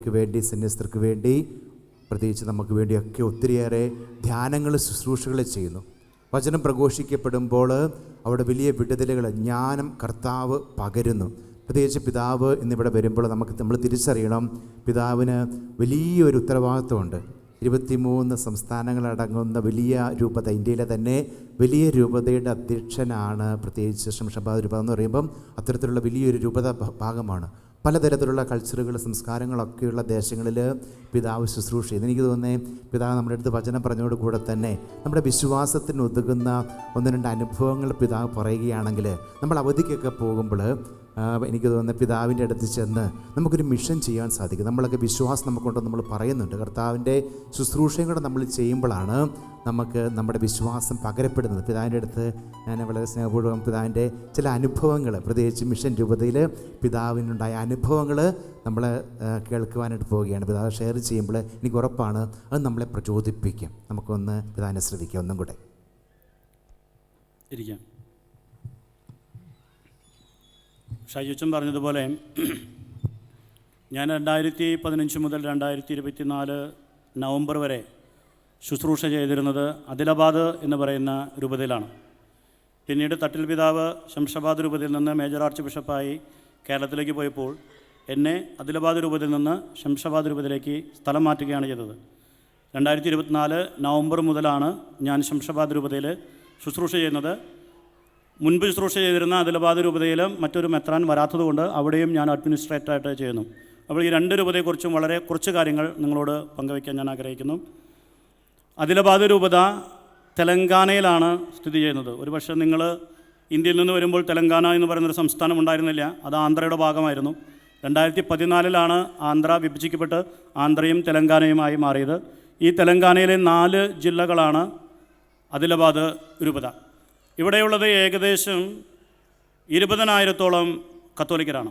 വേണ്ടി, സന്യസ്തർക്ക് വേണ്ടി, പ്രത്യേകിച്ച് നമുക്ക് വേണ്ടിയൊക്കെ ഒത്തിരിയേറെ ധ്യാനങ്ങൾ, ശുശ്രൂഷകൾ ചെയ്യുന്നു. വചനം പ്രഘോഷിക്കപ്പെടുമ്പോൾ അവിടെ വലിയ വിടുതലുകൾ, ജ്ഞാനം കർത്താവ് പകരുന്നു. പ്രത്യേകിച്ച് പിതാവ് എന്നിവിടെ വരുമ്പോൾ നമ്മൾ തിരിച്ചറിയണം, പിതാവിന് വലിയൊരു ഉത്തരവാദിത്വമുണ്ട്. 23 സംസ്ഥാനങ്ങളടങ്ങുന്ന വലിയ രൂപത, ഇന്ത്യയിലെ തന്നെ വലിയ രൂപതയുടെ അധ്യക്ഷനാണ്. പ്രത്യേകിച്ച് ശംഷാബാദ് രൂപത എന്ന് പറയുമ്പം അത്തരത്തിലുള്ള വലിയൊരു രൂപത ഭാഗമാണ്. പലതരത്തിലുള്ള കൾച്ചറുകൾ, സംസ്കാരങ്ങളൊക്കെയുള്ള ദേശങ്ങളിൽ പിതാവ് ശുശ്രൂഷ ചെയ്യുന്നു. എനിക്ക് തോന്നുന്നത് പിതാവ് നമ്മുടെ അടുത്ത് വചനം പറഞ്ഞതോടുകൂടെ തന്നെ നമ്മുടെ വിശ്വാസത്തിന് ഒതുങ്ങുന്ന 1-2 അനുഭവങ്ങൾ പിതാവ് പറയുകയാണെങ്കിൽ, നമ്മൾ അവധിക്കൊക്കെ പോകുമ്പോൾ എനിക്ക് തോന്നുന്നത് പിതാവിൻ്റെ അടുത്ത് ചെന്ന് നമുക്കൊരു മിഷൻ ചെയ്യാൻ സാധിക്കും. നമ്മളൊക്കെ വിശ്വാസം നമുക്കുണ്ടെന്ന് നമ്മൾ പറയുന്നുണ്ട്. കർത്താവിൻ്റെ ശുശ്രൂഷയും കൂടെ നമ്മൾ ചെയ്യുമ്പോഴാണ് നമുക്ക് നമ്മുടെ വിശ്വാസം പകരപ്പെടുന്നത്. പിതാവിൻ്റെ അടുത്ത് ഞാൻ വളരെ സ്നേഹപൂർവ്വം പിതാവിൻ്റെ ചില അനുഭവങ്ങൾ, പ്രത്യേകിച്ച് മിഷൻ രൂപതയിൽ പിതാവിനുണ്ടായ അനുഭവങ്ങൾ നമ്മൾ കേൾക്കുവാനായിട്ട് പോവുകയാണ്. പിതാവ് ഷെയർ ചെയ്യുമ്പോൾ എനിക്ക് ഉറപ്പാണ് അത് നമ്മളെ പ്രചോദിപ്പിക്കും. നമുക്കൊന്ന് പിതാവിനെ ശ്രദ്ധിക്കാം. ഒന്നും കൂടെ ഇരിക്കാം. ഷൈജുച്ചൻ പറഞ്ഞതുപോലെ ഞാൻ 2015 മുതൽ 2024 നവംബർ വരെ ശുശ്രൂഷ ചെയ്തിരുന്നത് ആദിലാബാദ് എന്ന് പറയുന്ന രൂപതയിലാണ്. പിന്നീട് തട്ടിൽ പിതാവ് ശംഷാബാദ് രൂപതയിൽ നിന്ന് മേജർ ആർച്ച് ബിഷപ്പായി കേരളത്തിലേക്ക് പോയപ്പോൾ എന്നെ ആദിലാബാദ് രൂപതയിൽ നിന്ന് ശംഷാബാദ് രൂപതയിലേക്ക് സ്ഥലം മാറ്റുകയാണ് ചെയ്തത്. 2024 നവംബർ മുതലാണ് ഞാൻ ശംഷാബാദ് രൂപതയിൽ ശുശ്രൂഷ ചെയ്യുന്നത്. മുൻപ് ശുശ്രൂഷ ചെയ്തിരുന്ന ആദിലാബാദ് രൂപതയിൽ മറ്റൊരു മെത്രാൻ വരാത്തതുകൊണ്ട് അവിടെയും ഞാൻ അഡ്മിനിസ്ട്രേറ്ററായിട്ട് ചെയ്യുന്നു. അപ്പോൾ ഈ 2 രൂപതയെക്കുറിച്ചും വളരെ കുറച്ച് കാര്യങ്ങൾ നിങ്ങളോട് പങ്കുവയ്ക്കാൻ ഞാൻ ആഗ്രഹിക്കുന്നു. ആദിലാബാദ് രൂപത തെലങ്കാനയിലാണ് സ്ഥിതി ചെയ്യുന്നത്. ഒരുപക്ഷെ നിങ്ങൾ ഇന്ത്യയിൽ നിന്ന് വരുമ്പോൾ തെലങ്കാന എന്ന് പറയുന്നൊരു സംസ്ഥാനം ഉണ്ടായിരുന്നില്ല, അത് ആന്ധ്രയുടെ ഭാഗമായിരുന്നു. 2014 ആന്ധ്ര വിഭജിക്കപ്പെട്ട് ആന്ധ്രയും തെലങ്കാനയുമായി മാറിയത്. ഈ തെലങ്കാനയിലെ 4 ജില്ലകളാണ് ആദിലാബാദ് രൂപത. ഇവിടെയുള്ളത് ഏകദേശം 20,000-ഓളം കത്തോലിക്കരാണ്.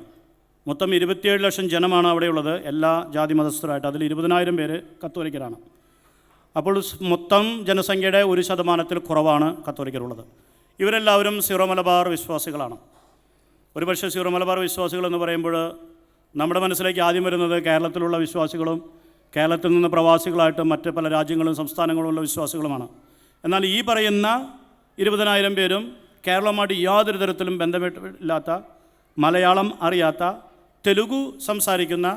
മൊത്തം 27 ലക്ഷം ജനമാണ് അവിടെയുള്ളത്, എല്ലാ ജാതി മതസ്ഥരായിട്ട്. അതിൽ 20,000 പേര് കത്തോലിക്കരാണ്. അപ്പോൾ മൊത്തം ജനസംഖ്യയുടെ 1% കുറവാണ് കത്തോലിക്കരുള്ളത്. ഇവരെല്ലാവരും സീറോ മലബാർ വിശ്വാസികളാണ്. ഒരുപക്ഷെ സീറോ മലബാർ വിശ്വാസികൾ എന്ന് പറയുമ്പോൾ നമ്മുടെ മനസ്സിലേക്ക് ആദ്യം വരുന്നത് കേരളത്തിലുള്ള വിശ്വാസികളും കേരളത്തിൽ നിന്ന് പ്രവാസികളായിട്ട് മറ്റ് പല രാജ്യങ്ങളും സംസ്ഥാനങ്ങളുമുള്ള വിശ്വാസികളുമാണ്. എന്നാൽ ഈ പറയുന്ന 20,000 പേരും കേരളവുമായിട്ട് യാതൊരു തരത്തിലും ബന്ധമില്ലാത്ത, മലയാളം അറിയാത്ത, തെലുഗു സംസാരിക്കുന്ന,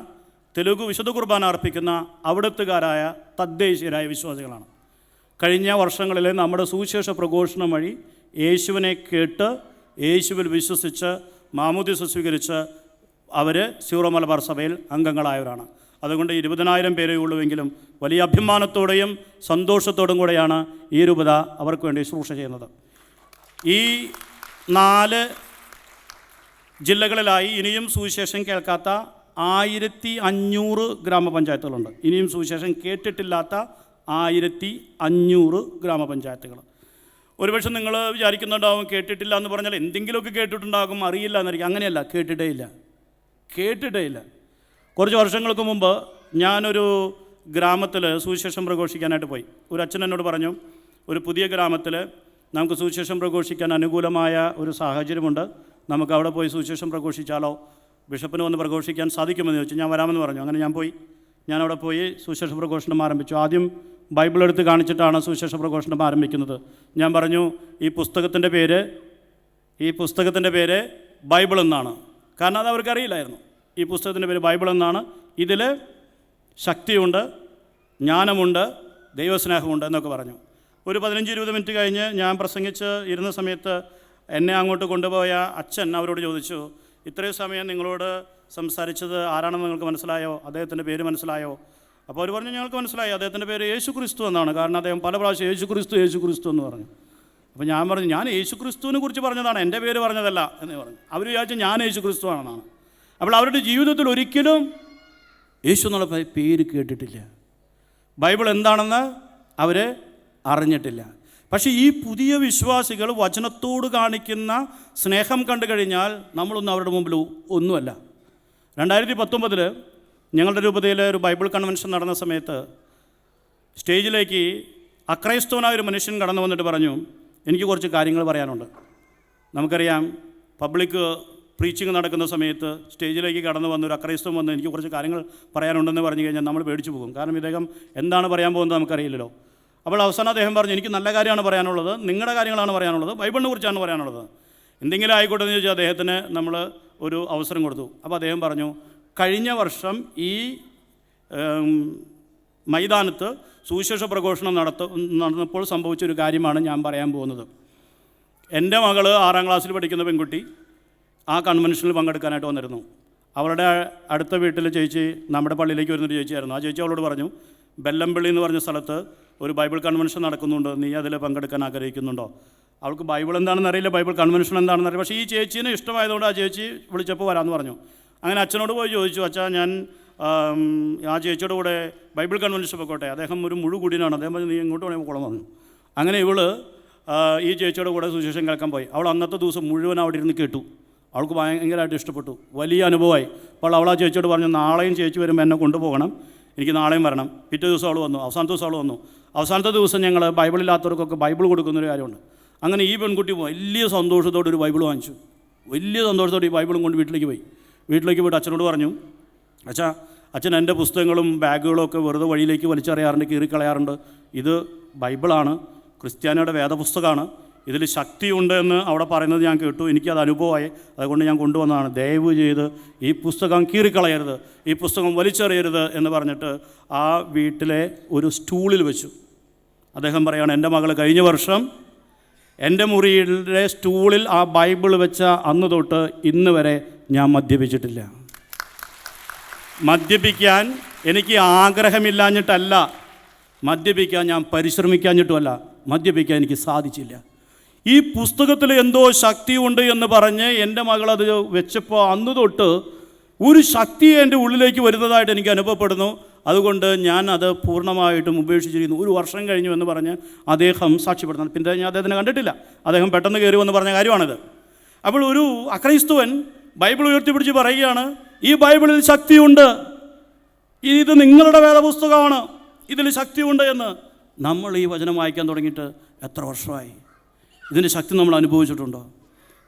തെലുഗു വിശുദ്ധ കുർബാന അർപ്പിക്കുന്ന അവിടുത്തുകാരായ തദ്ദേശീയരായ വിശ്വാസികളാണ്. കഴിഞ്ഞ വർഷങ്ങളിൽ നമ്മുടെ സുവിശേഷ പ്രഘോഷണം വഴി യേശുവിനെ കേട്ട് യേശുവിൽ വിശ്വസിച്ച് മാമോദീസ സ്വീകരിച്ച് അവർ സീറോ മലബാർ സഭയിൽ അംഗങ്ങളായവരാണ്. അതുകൊണ്ട് 20,000 പേരേ ഉള്ളുവെങ്കിലും വലിയ അഭിമാനത്തോടെയും സന്തോഷത്തോടും കൂടെയാണ് ഈ രൂപത അവർക്ക് വേണ്ടി ശുശ്രൂഷ ചെയ്യുന്നത്. ഈ 4 ജില്ലകളിലായി ഇനിയും സുവിശേഷം കേൾക്കാത്ത 1500 ഗ്രാമപഞ്ചായത്തുകളുണ്ട്. ഇനിയും സുവിശേഷം കേട്ടിട്ടില്ലാത്ത 1500 ഗ്രാമപഞ്ചായത്തുകൾ. ഒരുപക്ഷെ നിങ്ങൾ വിചാരിക്കുന്നുണ്ടാവും, കേട്ടിട്ടില്ല എന്ന് പറഞ്ഞാൽ എന്തെങ്കിലുമൊക്കെ കേട്ടിട്ടുണ്ടാകും, അറിയില്ല എന്നായിരിക്കും. അങ്ങനെയല്ല, കേട്ടിട്ടേ ഇല്ല. കുറച്ച് വർഷങ്ങൾക്ക് മുമ്പ് ഞാനൊരു ഗ്രാമത്തിൽ സുവിശേഷം പ്രഘോഷിക്കാനായിട്ട് പോയി. ഒരു അച്ഛൻ എന്നോട് പറഞ്ഞു, ഒരു പുതിയ ഗ്രാമത്തിൽ നമുക്ക് സുവിശേഷം പ്രഘോഷിക്കാൻ അനുകൂലമായ ഒരു സാഹചര്യമുണ്ട്, നമുക്ക് അവിടെ പോയി സുവിശേഷം പ്രഘോഷിച്ചാലോ, ബിഷപ്പിന് വന്ന് പ്രഘോഷിക്കാൻ സാധിക്കുമെന്ന് ചോദിച്ചു. ഞാൻ വരാമെന്ന് പറഞ്ഞു. അങ്ങനെ ഞാനവിടെ പോയി സുവിശേഷ പ്രഘോഷണം ആരംഭിച്ചു. ആദ്യം ബൈബിൾ എടുത്ത് കാണിച്ചിട്ടാണ് സുവിശേഷ പ്രഘോഷണം ആരംഭിക്കുന്നത്. ഞാൻ പറഞ്ഞു, ഈ പുസ്തകത്തിൻ്റെ പേര് ബൈബിൾ എന്നാണ്. കാരണം അത് അവർക്കറിയില്ലായിരുന്നു. ഈ പുസ്തകത്തിൻ്റെ പേര് ബൈബിൾ എന്നാണ്. ഇതിൽ ശക്തിയുണ്ട്, ജ്ഞാനമുണ്ട്, ദൈവസ്നേഹമുണ്ട് എന്നൊക്കെ പറഞ്ഞു. ഒരു 15-20 മിനിറ്റ് കഴിഞ്ഞ് ഞാൻ പ്രസംഗിച്ച് ഇരുന്ന സമയത്ത് എന്നെ അങ്ങോട്ട് കൊണ്ടുപോയ അച്ഛൻ അവരോട് ചോദിച്ചു, ഇത്രയും സമയം നിങ്ങളോട് സംസാരിച്ചത് ആരാണെന്ന് നിങ്ങൾക്ക് മനസ്സിലായോ? അദ്ദേഹത്തിൻ്റെ പേര് മനസ്സിലായോ? അപ്പോൾ അവർ പറഞ്ഞു, ഞങ്ങൾക്ക് മനസ്സിലായി, അദ്ദേഹത്തിൻ്റെ പേര് യേശു ക്രിസ്തു എന്നാണ്. കാരണം അദ്ദേഹം പല പ്രാവശ്യം യേശു ക്രിസ്തു എന്ന് പറഞ്ഞു. അപ്പോൾ ഞാൻ പറഞ്ഞു, ഞാൻ യേശു ക്രിസ്തുവിനെ കുറിച്ച് പറഞ്ഞതാണ്, എൻ്റെ പേര് പറഞ്ഞതല്ല എന്ന് പറഞ്ഞു. അവർ വിചാരിച്ചു ഞാൻ യേശു ക്രിസ്തു ആണെന്നാണ്. അപ്പോൾ അവരുടെ ജീവിതത്തിൽ ഒരിക്കലും യേശു എന്നുള്ള പേര് കേട്ടിട്ടില്ല, ബൈബിൾ എന്താണെന്ന് അവർ അറിഞ്ഞിട്ടില്ല. പക്ഷേ ഈ പുതിയ വിശ്വാസികൾ വചനത്തോട് കാണിക്കുന്ന സ്നേഹം കണ്ടു കഴിഞ്ഞാൽ നമ്മളൊന്നും അവരുടെ മുമ്പിൽ ഒന്നുമല്ല. 2019 ഞങ്ങളുടെ രൂപതയിൽ ഒരു ബൈബിൾ കൺവെൻഷൻ നടന്ന സമയത്ത് സ്റ്റേജിലേക്ക് അക്രൈസ്തവനായ ഒരു മനുഷ്യൻ കടന്നു വന്നിട്ട് പറഞ്ഞു, എനിക്ക് കുറച്ച് കാര്യങ്ങൾ പറയാനുണ്ട്. നമുക്കറിയാം, പബ്ലിക് പ്രീച്ചിങ് നടക്കുന്ന സമയത്ത് സ്റ്റേജിലേക്ക് കടന്നു വന്ന ഒരു അക്രൈസ്തവൻ വന്ന് എനിക്ക് കുറച്ച് കാര്യങ്ങൾ പറയാനുണ്ടെന്ന് പറഞ്ഞു കഴിഞ്ഞാൽ നമ്മൾ പേടിച്ചു പോകും. കാരണം ഇദ്ദേഹം എന്താണ് പറയാൻ പോകുന്നത് നമുക്കറിയില്ലല്ലോ. അപ്പോൾ അവസാനം അദ്ദേഹം പറഞ്ഞു, എനിക്ക് നല്ല കാര്യമാണ് പറയാനുള്ളത്, നിങ്ങളുടെ കാര്യങ്ങളാണ് പറയാനുള്ളത്, ബൈബിളിനെ കുറിച്ചാണ് പറയാനുള്ളത്, എന്തെങ്കിലും ആയിക്കോട്ടെ എന്ന് ചോദിച്ചാൽ അദ്ദേഹത്തിന് നമ്മൾ ഒരു അവസരം കൊടുത്തു. അപ്പോൾ അദ്ദേഹം പറഞ്ഞു, കഴിഞ്ഞ വർഷം ഈ മൈതാനത്ത് സുവിശേഷ പ്രഘോഷണം നടന്നപ്പോൾ സംഭവിച്ചൊരു കാര്യമാണ് ഞാൻ പറയാൻ പോകുന്നത്. എൻ്റെ മകൾ 6ാം ക്ലാസ്സിൽ പഠിക്കുന്ന പെൺകുട്ടി ആ കൺവെൻഷനിൽ പങ്കെടുക്കാനായിട്ട് വന്നിരുന്നു. അവളുടെ അടുത്ത വീട്ടിൽ ചേച്ചി നമ്മുടെ പള്ളിയിലേക്ക് വരുന്നൊരു ചേച്ചിയായിരുന്നു. ആ ചേച്ചി അവളോട് പറഞ്ഞു, ബെല്ലംപള്ളി എന്ന് പറഞ്ഞ സ്ഥലത്ത് ഒരു ബൈബിൾ കൺവെൻഷൻ നടക്കുന്നുണ്ട്, നീ അതിൽ പങ്കെടുക്കാൻ ആഗ്രഹിക്കുന്നുണ്ടോ? അവൾക്ക് ബൈബിൾ എന്താണെന്ന് അറിയില്ല, ബൈബിൾ കൺവെൻഷൻ എന്താണെന്ന് അറിയില്ല. പക്ഷേ ഈ ചേച്ചീനെ ഇഷ്ടമായതുകൊണ്ട് ആ ചേച്ചി വിളിച്ചപ്പോൾ വരാമെന്ന് പറഞ്ഞു. അങ്ങനെ അച്ഛനോട് പോയി ചോദിച്ചു, അച്ഛാ ഞാൻ ആ ചേച്ചിയുടെ കൂടെ ബൈബിൾ കൺവെൻഷൻ പോയിക്കോട്ടെ. അദ്ദേഹം ഒരു മുഴുകുടിനാണ്, അദ്ദേഹം പറഞ്ഞു നീ എങ്ങോട്ട് വേണമെങ്കിൽ കുളം വന്നു. അങ്ങനെ ഇവള് ഈ ചേച്ചിയുടെ കൂടെ സുവിശേഷം കേൾക്കാൻ പോയി. അവൾ അന്നത്തെ ദിവസം മുഴുവൻ അവിടെ ഇരുന്ന് കേട്ടു. അവൾക്ക് ഭയങ്കരമായിട്ട് ഇഷ്ടപ്പെട്ടു, വലിയ അനുഭവമായി. അപ്പോൾ അവൾ ആ ചേച്ചിയോട് പറഞ്ഞു, നാളെയും ചേച്ചി വരുമ്പോൾ എന്നെ കൊണ്ടുപോകണം, എനിക്ക് നാളെയും വരണം. പിറ്റേ ദിവസം അവൾ വന്നു, അവസാനത്തെ ദിവസം അവൾ വന്നു. അവസാനത്തെ ദിവസം ഞങ്ങൾ ബൈബിളില്ലാത്തവർക്കൊക്കെ ബൈബിൾ കൊടുക്കുന്നൊരു കാര്യമുണ്ട്. അങ്ങനെ ഈ പെൺകുട്ടി വലിയ സന്തോഷത്തോടെ ഒരു ബൈബിൾ വാങ്ങിച്ചു. വലിയ സന്തോഷത്തോടെ ഈ ബൈബിളും കൊണ്ട് വീട്ടിലേക്ക് പോയി. വീട്ടിലേക്ക് പോയിട്ട് അച്ഛനോട് പറഞ്ഞു, അച്ഛാ അച്ഛൻ എൻ്റെ പുസ്തകങ്ങളും ബാഗുകളും ഒക്കെ വെറുതെ വഴിയിലേക്ക് വലിച്ചറിയാറുണ്ട്, കീറിക്കളയാറുണ്ട്. ഇത് ബൈബിളാണ്, ക്രിസ്ത്യാനിയുടെ വേദപുസ്തകമാണ്, ഇതിൽ ശക്തിയുണ്ട് എന്ന് അവിടെ പറയുന്നത് ഞാൻ കേട്ടു, എനിക്കത് അനുഭവമായി, അതുകൊണ്ട് ഞാൻ കൊണ്ടുവന്നതാണ്. ദയവ് ചെയ്ത് ഈ പുസ്തകം കീറിക്കളയരുത്, ഈ പുസ്തകം വലിച്ചെറിയരുത് എന്ന് പറഞ്ഞിട്ട് ആ വീട്ടിലെ ഒരു സ്റ്റൂളിൽ വെച്ചു. അദ്ദേഹം പറയുകയാണ്, എൻ്റെ മകൾ കഴിഞ്ഞ വർഷം എൻ്റെ മുറിയിലെ സ്റ്റൂളിൽ ആ ബൈബിൾ വെച്ച അന്ന് തൊട്ട് ഇന്ന് വരെ ഞാൻ മദ്യപിച്ചിട്ടില്ല. മദ്യപിക്കാൻ എനിക്ക് ആഗ്രഹമില്ലാഞ്ഞിട്ടല്ല, മദ്യപിക്കാൻ ഞാൻ പരിശ്രമിക്കാഞ്ഞിട്ടുമല്ല, മദ്യപിക്കാൻ എനിക്ക് സാധിച്ചില്ല. ഈ പുസ്തകത്തിൽ എന്തോ ശക്തിയുണ്ട് എന്ന് പറഞ്ഞ് എൻ്റെ മകളത് വെച്ചപ്പോൾ അന്ന് തൊട്ട് ഒരു ശക്തി എൻ്റെ ഉള്ളിലേക്ക് വരുന്നതായിട്ട് എനിക്ക് അനുഭവപ്പെടുന്നു. അതുകൊണ്ട് ഞാൻ അത് പൂർണ്ണമായിട്ടും ഉപേക്ഷിച്ചിരിക്കുന്നു. 1 വർഷം കഴിഞ്ഞു എന്ന് പറഞ്ഞ് അദ്ദേഹം സാക്ഷ്യപ്പെടുത്തുന്നു. പിന്നെ ഞാൻ അദ്ദേഹത്തിനെ കണ്ടിട്ടില്ല, അദ്ദേഹം പെട്ടെന്ന് കയറി വന്ന് പറഞ്ഞ കാര്യമാണിത്. അപ്പോൾ ഒരു അക്രൈസ്തവൻ ബൈബിൾ ഉയർത്തിപ്പിടിച്ച് പറയുകയാണ്, ഈ ബൈബിളിൽ ശക്തിയുണ്ട്, ഇത് നിങ്ങളുടെ വേദപുസ്തകമാണ്, ഇതിൽ ശക്തിയുണ്ട് എന്ന്. നമ്മൾ ഈ വചനം വായിക്കാൻ തുടങ്ങിയിട്ട് എത്ര വർഷമായി? ഇതിൻ്റെ ശക്തി നമ്മൾ അനുഭവിച്ചിട്ടുണ്ടോ?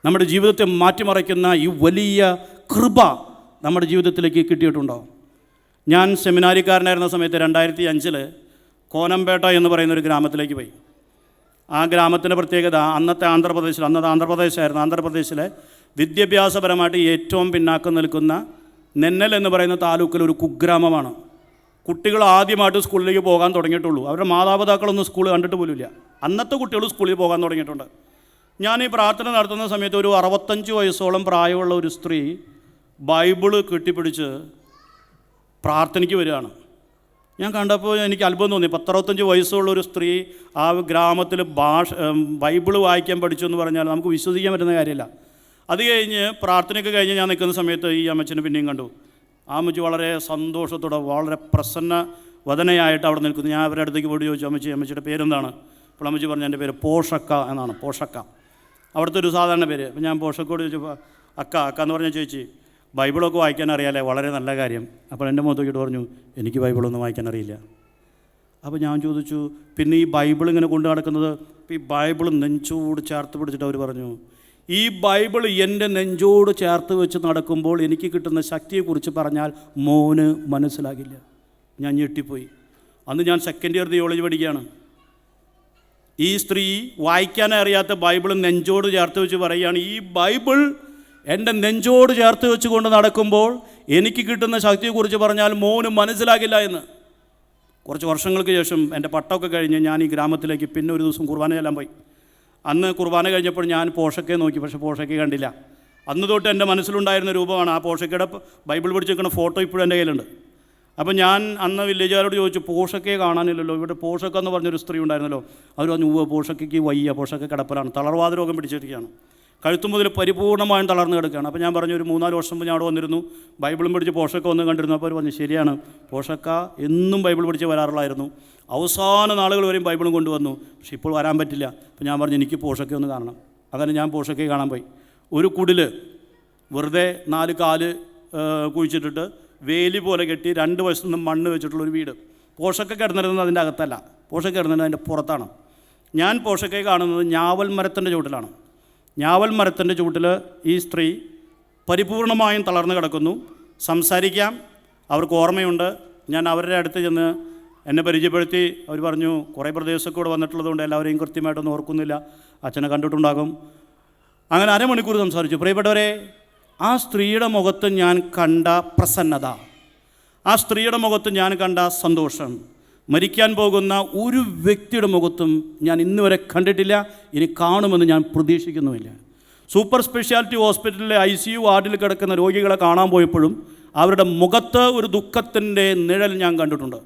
നമ്മുടെ ജീവിതത്തെ മാറ്റിമറിക്കുന്ന ഈ വലിയ കൃപ നമ്മുടെ ജീവിതത്തിലേക്ക് കിട്ടിയിട്ടുണ്ടോ? ഞാൻ സെമിനാരിക്കാരനായിരുന്ന സമയത്ത് 2005 കോനമ്പേട്ട എന്ന് പറയുന്നൊരു ഗ്രാമത്തിലേക്ക് പോയി. ആ ഗ്രാമത്തിൻ്റെ പ്രത്യേകത അന്നത്തെ ആന്ധ്രാപ്രദേശായിരുന്നു. ആന്ധ്രാപ്രദേശിലെ വിദ്യാഭ്യാസപരമായിട്ട് ഏറ്റവും പിന്നാക്കം നിൽക്കുന്ന നെന്നൽ എന്ന് പറയുന്ന താലൂക്കിൽ ഒരു കുഗ്രാമമാണ്. കുട്ടികൾ ആദ്യമായിട്ട് സ്കൂളിലേക്ക് പോകാൻ തുടങ്ങിയിട്ടുള്ളൂ. അവരുടെ മാതാപിതാക്കളൊന്നും സ്കൂൾ കണ്ടിട്ട് പോലുമില്ല. അന്നത്തെ കുട്ടികൾ സ്കൂളിൽ പോകാൻ തുടങ്ങിയിട്ടുണ്ട്. ഞാൻ ഈ പ്രാർത്ഥന നടത്തുന്ന സമയത്ത് ഒരു 65 വയസ്സോളം പ്രായമുള്ള ഒരു സ്ത്രീ ബൈബിള് കെട്ടിപ്പിടിച്ച് പ്രാർത്ഥനയ്ക്ക് വരികയാണ്. ഞാൻ കണ്ടപ്പോൾ എനിക്ക് അത്ഭുതം തോന്നി. 65 വയസ്സുള്ള ഒരു സ്ത്രീ ആ ഗ്രാമത്തിൽ ബൈബിള് വായിക്കാൻ പഠിച്ചു എന്ന് പറഞ്ഞാൽ നമുക്ക് വിശ്വസിക്കാൻ പറ്റുന്ന കാര്യമില്ല. അത് കഴിഞ്ഞ് പ്രാർത്ഥനയ്ക്ക് കഴിഞ്ഞ് ഞാൻ നിൽക്കുന്ന സമയത്ത് ഈ അമ്മച്ചിനെ പിന്നെയും കണ്ടു. ആ അമ്മച്ചി വളരെ സന്തോഷത്തോടെ വളരെ പ്രസന്ന വദനയായിട്ട് അവിടെ നിൽക്കുന്നു. ഞാൻ അവരുടെ അടുത്തേക്ക് പോയി ചോദിച്ചു, അമ്മച്ചിയുടെ പേരെന്താണ്? അപ്പോൾ അമ്മച്ചി പറഞ്ഞു, എൻ്റെ പേര് പോഷക്ക എന്നാണ്. പോഷക്ക അവിടുത്തെ ഒരു സാധാരണ പേര്. അപ്പോൾ ഞാൻ പോഷക്കോട് ചോദിച്ചപ്പോൾ അക്ക എന്ന് പറഞ്ഞ ചേച്ചി ബൈബിളൊക്കെ വായിക്കാൻ അറിയാലേ, വളരെ നല്ല കാര്യം. അപ്പോൾ എൻ്റെ മുഖത്തോക്കിയിട്ട് പറഞ്ഞു, എനിക്ക് ബൈബിളൊന്നും വായിക്കാൻ അറിയില്ല. അപ്പോൾ ഞാൻ ചോദിച്ചു, പിന്നെ ഈ ബൈബിൾ ഇങ്ങനെ കൊണ്ടു നടക്കുന്നത്? ഈ ബൈബിൾ നെഞ്ചോട് ചേർത്ത് പിടിച്ചിട്ട് അവർ പറഞ്ഞു, ഈ ബൈബിൾ എൻ്റെ നെഞ്ചോട് ചേർത്ത് വെച്ച് നടക്കുമ്പോൾ എനിക്ക് കിട്ടുന്ന ശക്തിയെക്കുറിച്ച് പറഞ്ഞാൽ മോന് മനസ്സിലാകില്ല. ഞാൻ ഞെട്ടിപ്പോയി. അന്ന് ഞാൻ 2nd ഇയർ തിയോളജി പഠിക്കുകയാണ്. ഈ സ്ത്രീ വായിക്കാനേ അറിയാത്ത ബൈബിൾ നെഞ്ചോട് ചേർത്ത് വെച്ച് പറയുകയാണ്, ഈ ബൈബിൾ എൻ്റെ നെഞ്ചോട് ചേർത്ത് വെച്ച് കൊണ്ട് നടക്കുമ്പോൾ എനിക്ക് കിട്ടുന്ന ശക്തിയെക്കുറിച്ച് പറഞ്ഞാൽ മോന് മനസ്സിലാകില്ല എന്ന്. കുറച്ച് വർഷങ്ങൾക്ക് ശേഷം എൻ്റെ പട്ടമൊക്കെ കഴിഞ്ഞ് ഞാൻ ഈ ഗ്രാമത്തിലേക്ക് പിന്നെ ഒരു ദിവസം കുർബാന ചെല്ലാൻ പോയി. അന്ന് കുർബാന കഴിഞ്ഞപ്പോൾ ഞാൻ പോഷക്കയെ നോക്കി, പക്ഷേ പോഷക്കയെ കണ്ടില്ല. അന്ന് തൊട്ട് എൻ്റെ മനസ്സിലുണ്ടായിരുന്ന രൂപമാണ് ആ പോഷക്കയുടെ ബൈബിൾ പിടിച്ച് നിൽക്കുന്ന ഫോട്ടോ ഇപ്പോഴും എൻ്റെ കയ്യിലുണ്ട്. അപ്പോൾ ഞാൻ അന്ന് വില്ലേജുകാരോട് ചോദിച്ചു, പോഷക്കയെ കാണാനില്ലല്ലോ, ഇവിടെ പോഷക്ക എന്ന് പറഞ്ഞൊരു സ്ത്രീ ഉണ്ടായിരുന്നല്ലോ. അവർ പറഞ്ഞു, പോഷക്കയ്ക്ക് വയ്യ, പോഷക്ക കിടപ്പലാണ്, തളർവാദ രോഗം പിടിച്ചിരിക്കുകയാണ്, കഴുത്തു മുതൽ പരിപൂർണ്ണമായും തളർന്ന് കിടക്കുകയാണ്. അപ്പോൾ ഞാൻ പറഞ്ഞു, ഒരു 3-4 വർഷം മുമ്പ് ഞാൻ അവിടെ വന്നിരുന്നു, ബൈബിളും പിടിച്ച് പോഷക്ക വന്ന് കണ്ടിരുന്നു. അപ്പോൾ അവർ പറഞ്ഞു, ശരിയാണ്, പോഷക്ക എന്നും ബൈബിൾ പിടിച്ച് വരാറുള്ളായിരുന്നു, അവസാന നാളുകൾ വരെയും ബൈബിളും കൊണ്ടുവന്നു, പക്ഷേ ഇപ്പോൾ വരാൻ പറ്റില്ല. അപ്പോൾ ഞാൻ പറഞ്ഞു, എനിക്ക് പോഷക്ക ഒന്ന് കാണണം. അങ്ങനെ ഞാൻ പോഷക്കയെ കാണാൻ പോയി. ഒരു കുടിൽ വെറുതെ 4 കാല് കുഴിച്ചിട്ടിട്ട് വേലി പോലെ കെട്ടി 2 വശത്തു നിന്നും മണ്ണ് വെച്ചിട്ടുള്ളൊരു വീട്. പോഷക്ക കിടന്നിരുന്നത് അതിൻ്റെ അകത്തല്ല, പോഷക്ക കിടന്നിരുന്നത് അതിൻ്റെ പുറത്താണ്. ഞാൻ പോഷക്കയെ കാണുന്നത് ഞാവൽ മരത്തിൻ്റെ ചുവട്ടിലാണ്. ഞാവൽ മരത്തിൻ്റെ ചുവട്ടിൽ ഈ സ്ത്രീ പരിപൂർണമായും തളർന്നു കിടക്കുന്നു. സംസാരിക്കാം, അവർക്ക് ഓർമ്മയുണ്ട്. ഞാൻ അവരുടെ അടുത്ത് ചെന്ന് എന്നെ പരിചയപ്പെടുത്തി. അവർ പറഞ്ഞു, കുറേ പ്രദേശമൊക്കെ കൂടെ വന്നിട്ടുള്ളതുകൊണ്ട് എല്ലാവരെയും കൃത്യമായിട്ടൊന്നും ഓർക്കുന്നില്ല, അച്ഛനെ കണ്ടിട്ടുണ്ടാകും. അങ്ങനെ അരമണിക്കൂർ സംസാരിച്ചു. പ്രിയപ്പെട്ടവരെ, ആ സ്ത്രീയുടെ മുഖത്ത് ഞാൻ കണ്ട പ്രസന്നത, ആ സ്ത്രീയുടെ മുഖത്ത് ഞാൻ കണ്ട സന്തോഷം മരിക്കാൻ പോകുന്ന ഒരു വ്യക്തിയുടെ മുഖത്തും ഞാൻ ഇന്ന് വരെ കണ്ടിട്ടില്ല, ഇനി കാണുമെന്ന് ഞാൻ പ്രതീക്ഷിക്കുന്നുമില്ല. സൂപ്പർ സ്പെഷ്യാലിറ്റി ഹോസ്പിറ്റലിലെ ICU വാർഡിൽ കിടക്കുന്ന രോഗികളെ കാണാൻ പോയപ്പോഴും അവരുടെ മുഖത്ത് ഒരു ദുഃഖത്തിൻ്റെ നിഴൽ ഞാൻ കണ്ടിട്ടുണ്ട്.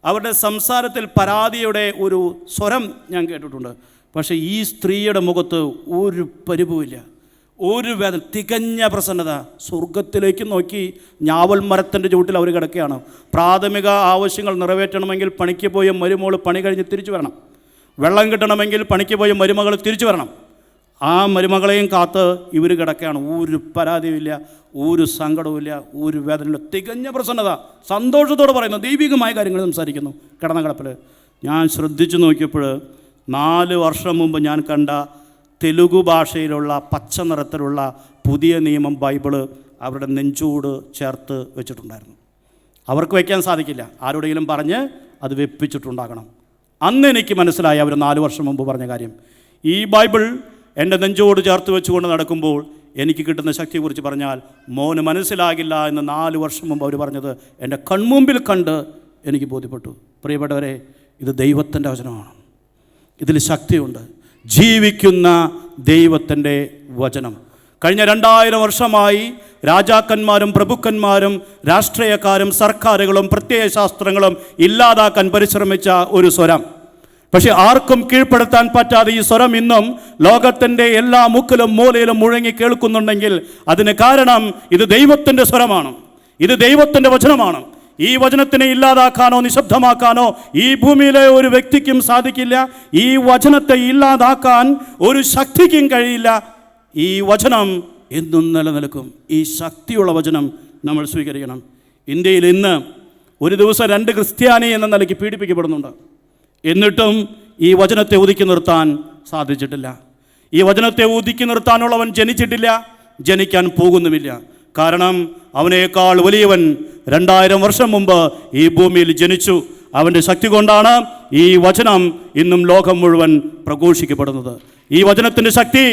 അവരുടെ സംസാരത്തിൽ പരാതിയുടെ ഒരു സ്വരം ഞാൻ കേട്ടിട്ടുണ്ട്. പക്ഷേ ഈ സ്ത്രീയുടെ മുഖത്ത് ഒരു പരിഭവുമില്ല, ഒരു വേദന, തികഞ്ഞ പ്രസന്നത. സ്വർഗത്തിലേക്ക് നോക്കി ഞാവൽ മരത്തിൻ്റെ ചുവട്ടിൽ അവർ കിടക്കുകയാണ്. പ്രാഥമിക ആവശ്യങ്ങൾ നിറവേറ്റണമെങ്കിൽ പണിക്ക് പോയ മരുമകൾ പണി കഴിഞ്ഞ് തിരിച്ചു വരണം. വെള്ളം കിട്ടണമെങ്കിൽ പണിക്ക് പോയ മരുമകൾ തിരിച്ചു വരണം. ആ മരുമകളെയും കാത്ത് ഇവർ കിടക്കുകയാണ്. ഒരു പരാതിയുമില്ല, ഒരു സങ്കടവുമില്ല, ഒരു വേദനയില്ല, തികഞ്ഞ പ്രസന്നത. സന്തോഷത്തോടെ പറയുന്നു, ദൈവികമായ കാര്യങ്ങൾ സംസാരിക്കുന്നു കിടന്ന കിടപ്പിൽ. ഞാൻ ശ്രദ്ധിച്ചു നോക്കിയപ്പോൾ 4 വർഷം മുമ്പ് ഞാൻ കണ്ട തെലുഗു ഭാഷയിലുള്ള പച്ച നിറത്തിലുള്ള പുതിയ നിയമം ബൈബിള് അവരുടെ നെഞ്ചോട് ചേർത്ത് വെച്ചിട്ടുണ്ടായിരുന്നു. അവർക്ക് വയ്ക്കാൻ സാധിക്കില്ല, ആരോടെങ്കിലും പറഞ്ഞ് അത് വെപ്പിച്ചിട്ടുണ്ടാകണം. അന്ന് എനിക്ക് മനസ്സിലായി അവർ 4 വർഷം മുമ്പ് പറഞ്ഞ കാര്യം. ഈ ബൈബിൾ എൻ്റെ നെഞ്ചോട് ചേർത്ത് വെച്ചുകൊണ്ട് നടക്കുമ്പോൾ എനിക്ക് കിട്ടുന്ന ശക്തിയെക്കുറിച്ച് പറഞ്ഞാൽ മോന് മനസ്സിലാകില്ല എന്ന് 4 വർഷം മുമ്പ് അവർ പറഞ്ഞത് എൻ്റെ കൺമുമ്പിൽ കണ്ട് എനിക്ക് ബോധ്യപ്പെട്ടു. പ്രിയപ്പെട്ടവരെ, ഇത് ദൈവത്തിൻ്റെ വചനമാണ്, ഇതിൽ ശക്തിയുണ്ട്. ജീവിക്കുന്ന ദൈവത്തിൻ്റെ വചനം. കഴിഞ്ഞ 2000 വർഷമായി രാജാക്കന്മാരും പ്രഭുക്കന്മാരും രാഷ്ട്രീയക്കാരും സർക്കാരുകളും പ്രത്യയശാസ്ത്രങ്ങളും ഇല്ലാതാക്കാൻ പരിശ്രമിച്ച ഒരു സ്വരം. പക്ഷെ ആർക്കും കീഴ്പ്പെടുത്താൻ പറ്റാതെ ഈ സ്വരം ഇന്നും ലോകത്തിൻ്റെ എല്ലാ മുക്കിലും മൂലയിലും മുഴങ്ങി കേൾക്കുന്നുണ്ടെങ്കിൽ അതിന് കാരണം ഇത് ദൈവത്തിൻ്റെ സ്വരമാണ്, ഇത് ദൈവത്തിൻ്റെ വചനമാണ്. ഈ വചനത്തിനെ ഇല്ലാതാക്കാനോ നിശബ്ദമാക്കാനോ ഈ ഭൂമിയിലെ ഒരു വ്യക്തിക്കും സാധിക്കില്ല. ഈ വചനത്തെ ഇല്ലാതാക്കാൻ ഒരു ശക്തിക്കും കഴിയില്ല. ഈ വചനം എന്നും നിലനിൽക്കും. ഈ ശക്തിയുള്ള വചനം നമ്മൾ സ്വീകരിക്കണം. ഇന്ത്യയിൽ ഇന്ന് ഒരു ദിവസം 2 ക്രിസ്ത്യാനി എന്ന നിലയ്ക്ക് പീഡിപ്പിക്കപ്പെടുന്നുണ്ട്. എന്നിട്ടും ഈ വചനത്തെ ഒതുക്കി നിർത്താൻ സാധിച്ചിട്ടില്ല. ഈ വചനത്തെ ഒതുക്കി നിർത്താനുള്ളവൻ ജനിച്ചിട്ടില്ല, ജനിക്കാൻ പോകുന്നുമില്ല. കാരണം അവനേക്കാൾ വലിയവൻ 2000 വർഷം മുമ്പ് ഈ ഭൂമിയിൽ ജനിച്ചു. അവൻ്റെ ശക്തി കൊണ്ടാണ് ഈ വചനം ഇന്നും ലോകം മുഴുവൻ പ്രഘോഷിക്കപ്പെടുന്നത്. ഈ വചനത്തിൻ്റെ ശക്തി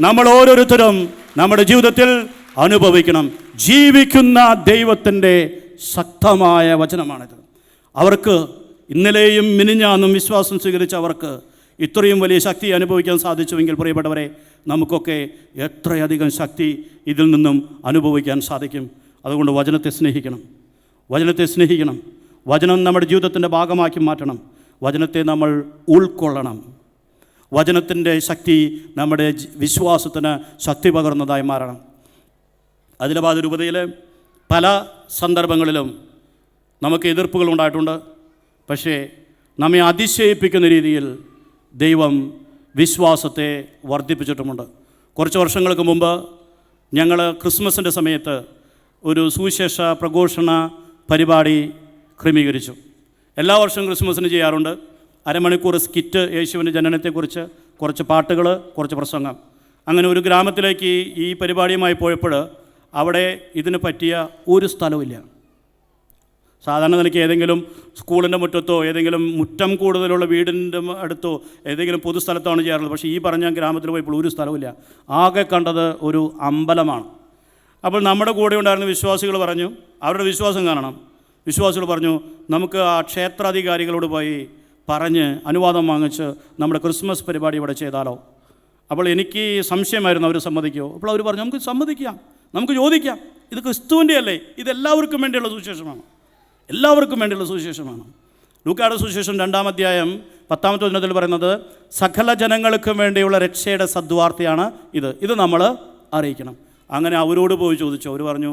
നമ്മൾ ഓരോരുത്തരും നമ്മുടെ ജീവിതത്തിൽ അനുഭവിക്കണം. ജീവിക്കുന്ന ദൈവത്തിൻ്റെ ശക്തമായ വചനമാണിത്. അവർക്ക് ഇന്നലെയും മിനിഞ്ഞാന്നും വിശ്വാസം സ്വീകരിച്ച അവർക്ക് ഇത്രയും വലിയ ശക്തി അനുഭവിക്കാൻ സാധിച്ചുവെങ്കിൽ പ്രിയപ്പെട്ടവരെ, നമുക്കൊക്കെ എത്രയധികം ശക്തി ഇതിൽ നിന്നും അനുഭവിക്കാൻ സാധിക്കും. അതുകൊണ്ട് വചനത്തെ സ്നേഹിക്കണം, വചനത്തെ സ്നേഹിക്കണം. വചനം നമ്മുടെ ജീവിതത്തിൻ്റെ ഭാഗമാക്കി മാറ്റണം. വചനത്തെ നമ്മൾ ഉൾക്കൊള്ളണം. വചനത്തിൻ്റെ ശക്തി നമ്മുടെ വിശ്വാസത്തിന് ശക്തി പകർന്നതായി മാറണം. ആദിലാബാദ് രൂപതയിൽ പല സന്ദർഭങ്ങളിലും നമുക്ക് എതിർപ്പുകൾ ഉണ്ടായിട്ടുണ്ട്. പക്ഷേ നമ്മെ അതിശയിപ്പിക്കുന്ന രീതിയിൽ ദൈവം വിശ്വാസത്തെ വർദ്ധിപ്പിച്ചിട്ടുമുണ്ട്. കുറച്ച് വർഷങ്ങൾക്ക് മുമ്പ് ഞങ്ങൾ ക്രിസ്മസിൻ്റെ സമയത്ത് ഒരു സുവിശേഷ പ്രഘോഷണ പരിപാടി ക്രമീകരിച്ചു. എല്ലാ വർഷവും ക്രിസ്മസിന് ചെയ്യാറുണ്ട്. 1/2 മണിക്കൂർ സ്കിറ്റ്, യേശുവിൻ്റെ ജനനത്തെക്കുറിച്ച്, കുറച്ച് പാട്ടുകൾ, കുറച്ച് പ്രസംഗം. അങ്ങനെ ഒരു ഗ്രാമത്തിലേക്ക് ഈ പരിപാടിയുമായി പോയപ്പോൾ അവിടെ ഇതിന് പറ്റിയ ഒരു സ്ഥലമില്ല. സാധാരണ നിലയ്ക്ക് ഏതെങ്കിലും സ്കൂളിൻ്റെ മുറ്റത്തോ ഏതെങ്കിലും മുറ്റം കൂടുതലുള്ള വീടിൻ്റെ അടുത്തോ ഏതെങ്കിലും പൊതുസ്ഥലത്താണ് ചെയ്യാറുള്ളത്. പക്ഷേ ഈ പറഞ്ഞ ഗ്രാമത്തിൽ പോയപ്പോൾ ഒരു സ്ഥലമില്ല. ആകെ കണ്ടത് ഒരു അമ്പലമാണ്. അപ്പോൾ നമ്മുടെ കൂടെ ഉണ്ടായിരുന്ന വിശ്വാസികൾ പറഞ്ഞു, അവരുടെ വിശ്വാസം കാണണം. വിശ്വാസികൾ പറഞ്ഞു, നമുക്ക് ആ ക്ഷേത്രാധികാരികളോട് പോയി പറഞ്ഞ് അനുവാദം വാങ്ങിച്ച് നമ്മുടെ ക്രിസ്മസ് പരിപാടി ഇവിടെ ചെയ്താലോ. അപ്പോൾ എനിക്ക് സംശയമായിരുന്നു അവർ സമ്മതിക്കുമോ. അപ്പോൾ അവർ പറഞ്ഞു, നമുക്ക് സമ്മതിക്കാം, നമുക്ക് ചോദിക്കാം. ഇത് ക്രിസ്തുവിൻ്റെ അല്ലേ, ഇതെല്ലാവർക്കും വേണ്ടിയുള്ള സുവിശേഷമാണ്, എല്ലാവർക്കും വേണ്ടിയുള്ള സുവിശേഷമാണ്. ലൂക്കായുടെ സുവിശേഷം 2-ാം അധ്യായം 10-ാമത്തെ വചനത്തിൽ പറയുന്നത് സകല ജനങ്ങൾക്കും വേണ്ടിയുള്ള രക്ഷയുടെ സദ്വാർത്തയാണ് ഇത് നമ്മൾ അറിയിക്കണം. അങ്ങനെ അവരോട് പോയി ചോദിച്ചു. അവർ പറഞ്ഞു,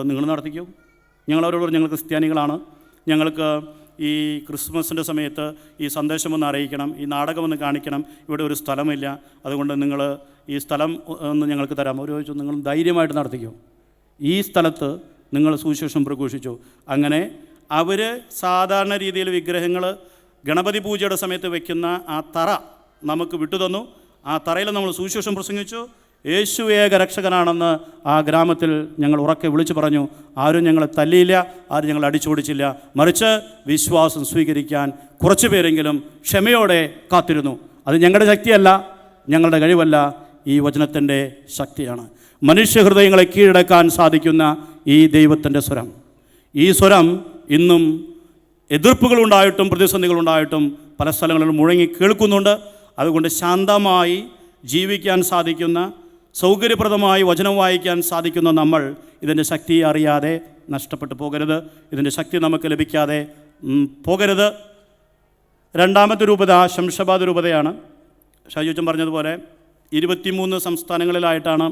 നിങ്ങൾ നടത്തിക്കോ. ഞങ്ങളവരോട് പറഞ്ഞു, ഞങ്ങൾ ക്രിസ്ത്യാനികളാണ്, ഞങ്ങൾക്ക് ഈ ക്രിസ്മസിൻ്റെ സമയത്ത് ഈ സന്ദേശമൊന്ന് അറിയിക്കണം, ഈ നാടകമൊന്ന് കാണിക്കണം, ഇവിടെ ഒരു സ്ഥലമില്ല, അതുകൊണ്ട് നിങ്ങൾ ഈ സ്ഥലം ഒന്ന് ഞങ്ങൾക്ക് തരാം. അവർ ചോദിച്ചു, നിങ്ങൾ ധൈര്യമായിട്ട് നടത്തിക്കോ, ഈ സ്ഥലത്ത് നിങ്ങൾ സുവിശേഷം പ്രഘോഷിച്ചു. അങ്ങനെ അവർ സാധാരണ രീതിയിൽ വിഗ്രഹങ്ങൾ ഗണപതി പൂജയുടെ സമയത്ത് വയ്ക്കുന്ന ആ തറ നമുക്ക് വിട്ടുതന്നു. ആ തറയിൽ നമ്മൾ സുവിശേഷം പ്രസംഗിച്ചു. യേശു ഏക രക്ഷകനാണെന്ന് ആ ഗ്രാമത്തിൽ ഞങ്ങൾ ഉറക്കെ വിളിച്ചു പറഞ്ഞു. ആരും ഞങ്ങളെ തല്ലിയില്ല, ആരും ഞങ്ങളെ അടിച്ചോടിച്ചില്ല. മറിച്ച് വിശ്വാസം സ്വീകരിക്കാൻ കുറച്ച് പേരെങ്കിലും ക്ഷമയോടെ കാത്തിരുന്നു. അത് ഞങ്ങളുടെ ശക്തിയല്ല, ഞങ്ങളുടെ കഴിവല്ല, ഈ വചനത്തിൻ്റെ ശക്തിയാണ്. മനുഷ്യഹൃദയങ്ങളെ കീഴടക്കാൻ സാധിക്കുന്ന ഈ ദൈവത്തിൻ്റെ സ്വരം, ഈ സ്വരം ഇന്നും എതിർപ്പുകളുണ്ടായിട്ടും പ്രതിസന്ധികളുണ്ടായിട്ടും പല സ്ഥലങ്ങളിലും മുഴങ്ങി കേൾക്കുന്നുണ്ട്. അതുകൊണ്ട് ശാന്തമായി ജീവിക്കാൻ സാധിക്കുന്ന, സൗകര്യപ്രദമായി വചനം വായിക്കാൻ സാധിക്കുന്ന നമ്മൾ ഇതിൻ്റെ ശക്തി അറിയാതെ നഷ്ടപ്പെട്ടു പോകരുത്. ഇതിൻ്റെ ശക്തി നമുക്ക് ലഭിക്കാതെ പോകരുത്. രണ്ടാമത്തെ രൂപത ശംഷാബാദ് രൂപതയാണ്. ഷാജുച്ചൻ പറഞ്ഞതുപോലെ 23 സംസ്ഥാനങ്ങളിലായിട്ടാണ്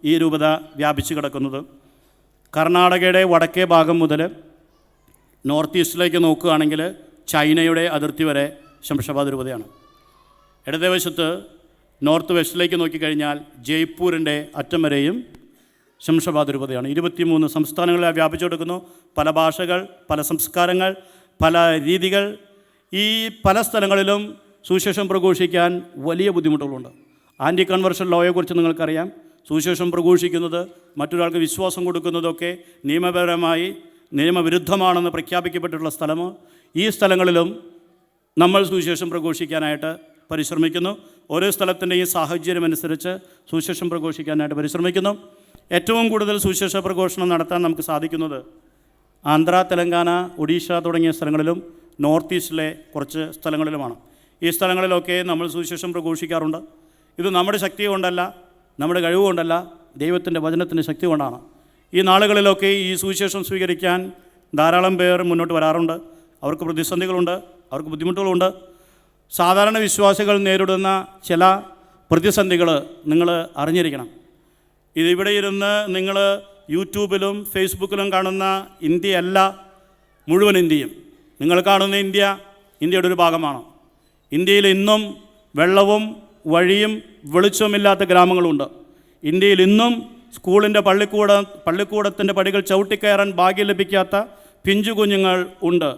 ഈ രൂപത വ്യാപിച്ചു കിടക്കുന്നത്. കർണാടകയുടെ വടക്കേ ഭാഗം മുതൽ നോർത്ത് ഈസ്റ്റിലേക്ക് നോക്കുകയാണെങ്കിൽ ചൈനയുടെ അതിർത്തി വരെ ശംഷാബാദ് രൂപതയാണ്. ഇടതുവശത്ത് നോർത്ത് വെസ്റ്റിലേക്ക് നോക്കിക്കഴിഞ്ഞാൽ ജയ്പൂരിൻ്റെ അറ്റം വരെയും ശംഷാബാദ് രൂപതയാണ്. 23 സംസ്ഥാനങ്ങളിലായി വ്യാപിച്ചു കിടക്കുന്നു. പല ഭാഷകൾ, പല സംസ്കാരങ്ങൾ, പല രീതികൾ. ഈ പല സ്ഥലങ്ങളിലും സുവിശേഷം പ്രഘോഷിക്കാൻ വലിയ ബുദ്ധിമുട്ടുകളുണ്ട്. ആൻറ്റി കൺവേർഷൻ ലോയെക്കുറിച്ച് നിങ്ങൾക്കറിയാം. സുവിശേഷം പ്രഘോഷിക്കുന്നത്, മറ്റൊരാൾക്ക് വിശ്വാസം കൊടുക്കുന്നതൊക്കെ നിയമപരമായി നിയമവിരുദ്ധമാണെന്ന് പ്രഖ്യാപിക്കപ്പെട്ടിട്ടുള്ള സ്ഥലം. ഈ സ്ഥലങ്ങളിലും നമ്മൾ സുവിശേഷം പ്രഘോഷിക്കാനായിട്ട് പരിശ്രമിക്കുന്നു. ഓരോ സ്ഥലത്തിൻ്റെയും സാഹചര്യം അനുസരിച്ച് സുവിശേഷം പ്രഘോഷിക്കാനായിട്ട് പരിശ്രമിക്കുന്നു. ഏറ്റവും കൂടുതൽ സുവിശേഷ പ്രഘോഷണം നടത്താൻ നമുക്ക് സാധിക്കുന്നത് ആന്ധ്ര, തെലങ്കാന, ഒഡീഷ തുടങ്ങിയ സ്ഥലങ്ങളിലും നോർത്ത് ഈസ്റ്റിലെ കുറച്ച് സ്ഥലങ്ങളിലുമാണ്. ഈ സ്ഥലങ്ങളിലൊക്കെ നമ്മൾ സുവിശേഷം പ്രഘോഷിക്കാറുണ്ട്. ഇത് നമ്മുടെ ശക്തി കൊണ്ടല്ല, നമ്മുടെ കഴിവ് കൊണ്ടല്ല, ദൈവത്തിൻ്റെ വചനത്തിൻ്റെ ശക്തി കൊണ്ടാണ്. ഈ നാളുകളിലൊക്കെ ഈ സുവിശേഷം സ്വീകരിക്കാൻ ധാരാളം പേർ മുന്നോട്ട് വരാറുണ്ട്. അവർക്ക് പ്രതിസന്ധികളുണ്ട്, അവർക്ക് ബുദ്ധിമുട്ടുകളുണ്ട്. സാധാരണ വിശ്വാസികൾ നേരിടുന്ന ചില പ്രതിസന്ധികൾ നിങ്ങൾ അറിഞ്ഞിരിക്കണം. ഇതിവിടെ ഇരുന്ന് നിങ്ങൾ യൂട്യൂബിലും ഫേസ്ബുക്കിലും കാണുന്ന ഇന്ത്യയല്ല മുഴുവൻ ഇന്ത്യയും. നിങ്ങൾ കാണുന്ന ഇന്ത്യയുടെ ഒരു ഭാഗമാണ്. ഇന്ത്യയിൽ ഇന്നും വെള്ളവും വഴിയും വെളിച്ചവുമില്ലാത്ത ഗ്രാമങ്ങളുണ്ട്. ഇന്ത്യയിൽ ഇന്നും സ്കൂളിൻ്റെ പള്ളിക്കൂടത്തിൻ്റെ പടികൾ ചവിട്ടിക്കയറാൻ ഭാഗ്യം ലഭിക്കാത്ത പിഞ്ചു കുഞ്ഞുങ്ങൾ ഉണ്ട്.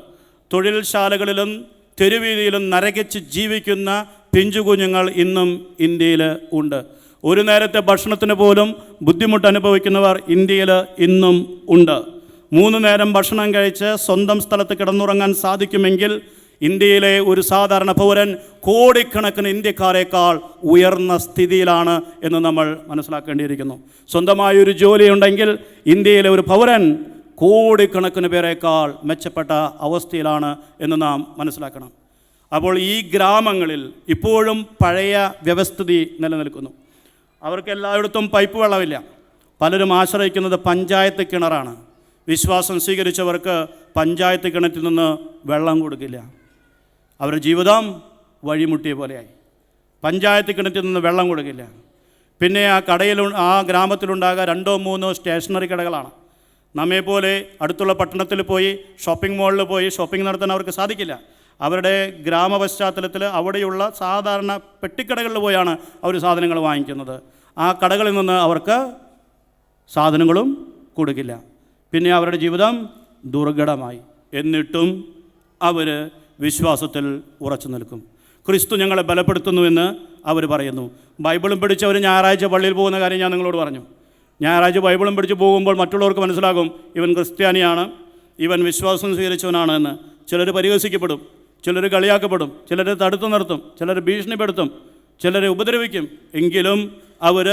തൊഴിൽശാലകളിലും തെരുവീതിയിലും നരകിച്ച് ജീവിക്കുന്ന പിഞ്ചു കുഞ്ഞുങ്ങൾ ഇന്നും ഇന്ത്യയിൽ ഉണ്ട്. ഒരു നേരത്തെ ഭക്ഷണത്തിന് പോലും ബുദ്ധിമുട്ട് അനുഭവിക്കുന്നവർ ഇന്ത്യയിൽ ഇന്നും ഉണ്ട്. 3 നേരം ഭക്ഷണം കഴിച്ച് സ്വന്തം സ്ഥലത്ത് കിടന്നുറങ്ങാൻ സാധിക്കുമെങ്കിൽ ഇന്ത്യയിലെ ഒരു സാധാരണ പൗരൻ കോടിക്കണക്കിന് ഇന്ത്യക്കാരേക്കാൾ ഉയർന്ന സ്ഥിതിയിലാണ് എന്ന് നമ്മൾ മനസ്സിലാക്കേണ്ടിയിരിക്കുന്നു. സ്വന്തമായൊരു ജോലിയുണ്ടെങ്കിൽ ഇന്ത്യയിലെ ഒരു പൗരൻ കോടിക്കണക്കിന് പേരേക്കാൾ മെച്ചപ്പെട്ട അവസ്ഥയിലാണ് എന്ന് നാം മനസ്സിലാക്കണം. അപ്പോൾ ഈ ഗ്രാമങ്ങളിൽ ഇപ്പോഴും പഴയ വ്യവസ്ഥിതി നിലനിൽക്കുന്നു. അവർക്ക് എല്ലായിടത്തും പൈപ്പ് വെള്ളമില്ല. പലരും ആശ്രയിക്കുന്നത് പഞ്ചായത്ത് കിണറാണ്. വിശ്വാസം സ്വീകരിച്ചവർക്ക് പഞ്ചായത്ത് കിണറ്റിൽ നിന്ന് വെള്ളം കൊടുക്കില്ല. അവരുടെ ജീവിതം വഴിമുട്ടിയ പോലെയായി. പഞ്ചായത്ത് കിണറ്റിൽ നിന്ന് വെള്ളം കൊടുക്കില്ല. പിന്നെ ആ ഗ്രാമത്തിലുണ്ടാകുക 2-3 സ്റ്റേഷനറി കടകളാണ്. നമ്മെപ്പോലെ അടുത്തുള്ള പട്ടണത്തിൽ പോയി ഷോപ്പിംഗ് മാളിൽ പോയി ഷോപ്പിംഗ് നടത്താൻ അവർക്ക് സാധിക്കില്ല. അവരുടെ ഗ്രാമപശ്ചാത്തലത്തിൽ അവിടെയുള്ള സാധാരണ പെട്ടിക്കടകളിൽ പോയാണ് അവർ സാധനങ്ങൾ വാങ്ങിക്കുന്നത്. ആ കടകളിൽ നിന്ന് അവർക്ക് സാധനങ്ങളും കൊടുക്കില്ല. പിന്നെ അവരുടെ ജീവിതം ദുർഘടമായി. എന്നിട്ടും അവർ വിശ്വാസത്തിൽ ഉറച്ചു നിൽക്കും. ക്രിസ്തു ഞങ്ങളെ ബലപ്പെടുത്തുന്നുവെന്ന് അവർ പറയുന്നു. ബൈബിളും പിടിച്ച് അവർ ഞായറാഴ്ച പള്ളിയിൽ പോകുന്ന കാര്യം ഞാൻ നിങ്ങളോട് പറഞ്ഞു. ഞായറാഴ്ച ബൈബിളും പിടിച്ച് പോകുമ്പോൾ മറ്റുള്ളവർക്ക് മനസ്സിലാകും ഇവൻ ക്രിസ്ത്യാനിയാണ്, ഇവൻ വിശ്വാസം സ്വീകരിച്ചവനാണ് എന്ന്. ചിലർ പരിഹസിക്കപ്പെടും, ചിലർ കളിയാക്കപ്പെടും, ചിലർ തടുത്തു നിർത്തും, ചിലർ ഭീഷണിപ്പെടുത്തും, ചിലരെ ഉപദ്രവിക്കും. എങ്കിലും അവർ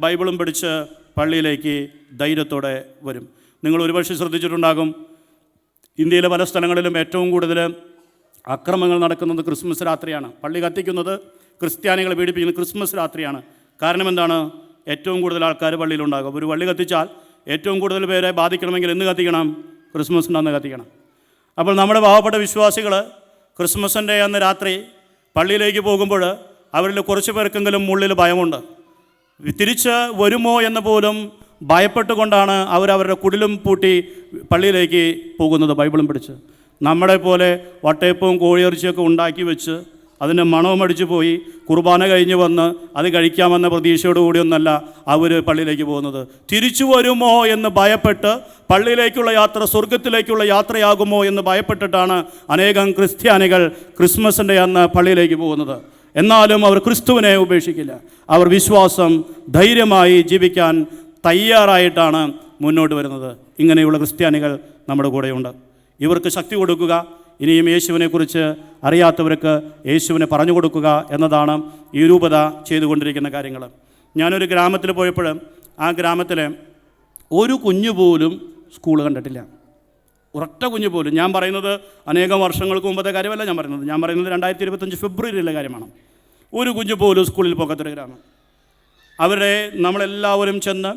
ബൈബിളും പിടിച്ച് പള്ളിയിലേക്ക് ധൈര്യത്തോടെ വരും. നിങ്ങൾ ഒരുപക്ഷെ ശ്രദ്ധിച്ചിട്ടുണ്ടാകും, ഇന്ത്യയിലെ പല സ്ഥലങ്ങളിലും ഏറ്റവും കൂടുതൽ അക്രമങ്ങൾ നടക്കുന്നത് ക്രിസ്മസ് രാത്രിയാണ്. പള്ളി കത്തിക്കുന്നത്, ക്രിസ്ത്യാനികളെ പീഡിപ്പിക്കുന്നത് ക്രിസ്മസ് രാത്രിയാണ്. കാരണം എന്താണ്? ഏറ്റവും കൂടുതൽ ആൾക്കാർ പള്ളിയിലുണ്ടാകും. ഒരു പള്ളി കത്തിച്ചാൽ ഏറ്റവും കൂടുതൽ പേരെ ബാധിക്കണമെങ്കിൽ എന്ന് കത്തിക്കണം? ക്രിസ്മസിൻ്റെ അന്ന് കത്തിക്കണം. അപ്പോൾ നമ്മുടെ പാവപ്പെട്ട വിശ്വാസികൾ ക്രിസ്മസിൻ്റെ അന്ന് രാത്രി പള്ളിയിലേക്ക് പോകുമ്പോൾ അവരിൽ കുറച്ച് പേർക്കെങ്കിലും ഉള്ളിൽ ഭയമുണ്ട്. തിരിച്ച് വരുമോ എന്ന് പോലും ഭയപ്പെട്ടുകൊണ്ടാണ് അവരവരുടെ കുടിലും പൂട്ടി പള്ളിയിലേക്ക് പോകുന്നത് ബൈബിളും പിടിച്ച്. നമ്മളെ പോലെ വട്ടയപ്പവും കോഴിയിറച്ചിയൊക്കെ ഉണ്ടാക്കി വെച്ച് അതിൻ്റെ മണവും അടിച്ചു പോയി കുർബാന കഴിഞ്ഞ് വന്ന് അത് കഴിക്കാമെന്ന പ്രതീക്ഷയോടുകൂടിയൊന്നല്ല അവർ പള്ളിയിലേക്ക് പോകുന്നത്. തിരിച്ചു വരുമോ എന്ന് ഭയപ്പെട്ട്, പള്ളിയിലേക്കുള്ള യാത്ര സ്വർഗത്തിലേക്കുള്ള യാത്രയാകുമോ എന്ന് ഭയപ്പെട്ടിട്ടാണ് അനേകം ക്രിസ്ത്യാനികൾ ക്രിസ്മസിൻ്റെ അന്ന് പള്ളിയിലേക്ക് പോകുന്നത്. എന്നാലും അവർ ക്രിസ്തുവിനെ ഉപേക്ഷിക്കില്ല. അവർ വിശ്വാസം ധൈര്യമായി ജീവിക്കാൻ തയ്യാറായിട്ടാണ് മുന്നോട്ട് വരുന്നത്. ഇങ്ങനെയുള്ള ക്രിസ്ത്യാനികൾ നമ്മുടെ കൂടെയുണ്ട്. ഇവർക്ക് ശക്തി കൊടുക്കുക, ഇനിയും യേശുവിനെക്കുറിച്ച് അറിയാത്തവർക്ക് യേശുവിനെ പറഞ്ഞു കൊടുക്കുക എന്നതാണ് ഈ രൂപത ചെയ്തുകൊണ്ടിരിക്കുന്ന കാര്യങ്ങൾ. ഞാനൊരു ഗ്രാമത്തിൽ പോയപ്പോൾ ആ ഗ്രാമത്തിൽ ഒരു കുഞ്ഞു പോലും സ്കൂൾ കണ്ടിട്ടില്ല. ഒരൊറ്റ കുഞ്ഞു പോലും. ഞാൻ പറയുന്നത് അനേകം വർഷങ്ങൾക്ക് മുമ്പത്തെ കാര്യമല്ല ഞാൻ പറയുന്നത്. 2025 ഫെബ്രുവരിയിലെ കാര്യമാണ്. ഒരു കുഞ്ഞു പോലും സ്കൂളിൽ പോകാത്തൊരു ഗ്രാമം. അവരെ നമ്മളെല്ലാവരും ചെന്ന്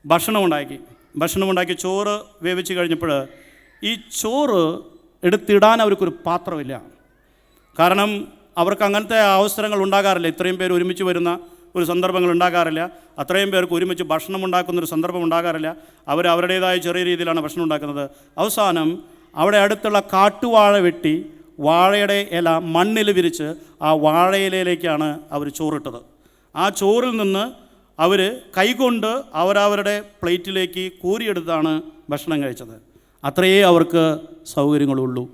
ഭക്ഷണമുണ്ടാക്കി ചോറ് വേവിച്ച് കഴിഞ്ഞപ്പോൾ ഈ ചോറ് എടുത്തിടാൻ അവർക്കൊരു പാത്രമില്ല. കാരണം അവർക്ക് അങ്ങനത്തെ അവസരങ്ങൾ ഉണ്ടാകാറില്ല. ഇത്രയും പേര് ഒരുമിച്ച് വരുന്ന ഒരു സന്ദർഭങ്ങൾ ഉണ്ടാകാറില്ല. അത്രയും പേർക്ക് ഒരുമിച്ച് ഭക്ഷണം ഉണ്ടാക്കുന്നൊരു സന്ദർഭം ഉണ്ടാകാറില്ല. അവരുടേതായ ചെറിയ രീതിയിലാണ് ഭക്ഷണം ഉണ്ടാക്കുന്നത്. അവസാനം അവിടെ അടുത്തുള്ള കാട്ടുവാഴ വെട്ടി വാഴയുടെ ഇല മണ്ണിൽ വിരിച്ച് ആ വാഴയിലയിലേക്കാണ് അവർ ചോറിട്ടത്. ആ ചോറിൽ നിന്ന് അവർ കൈകൊണ്ട് അവരവരുടെ പ്ലേറ്റിലേക്ക് കോരിയെടുത്താണ് ഭക്ഷണം കഴിച്ചത്. അത്രയേ അവർക്ക് സൗകര്യങ്ങളുള്ളൂ.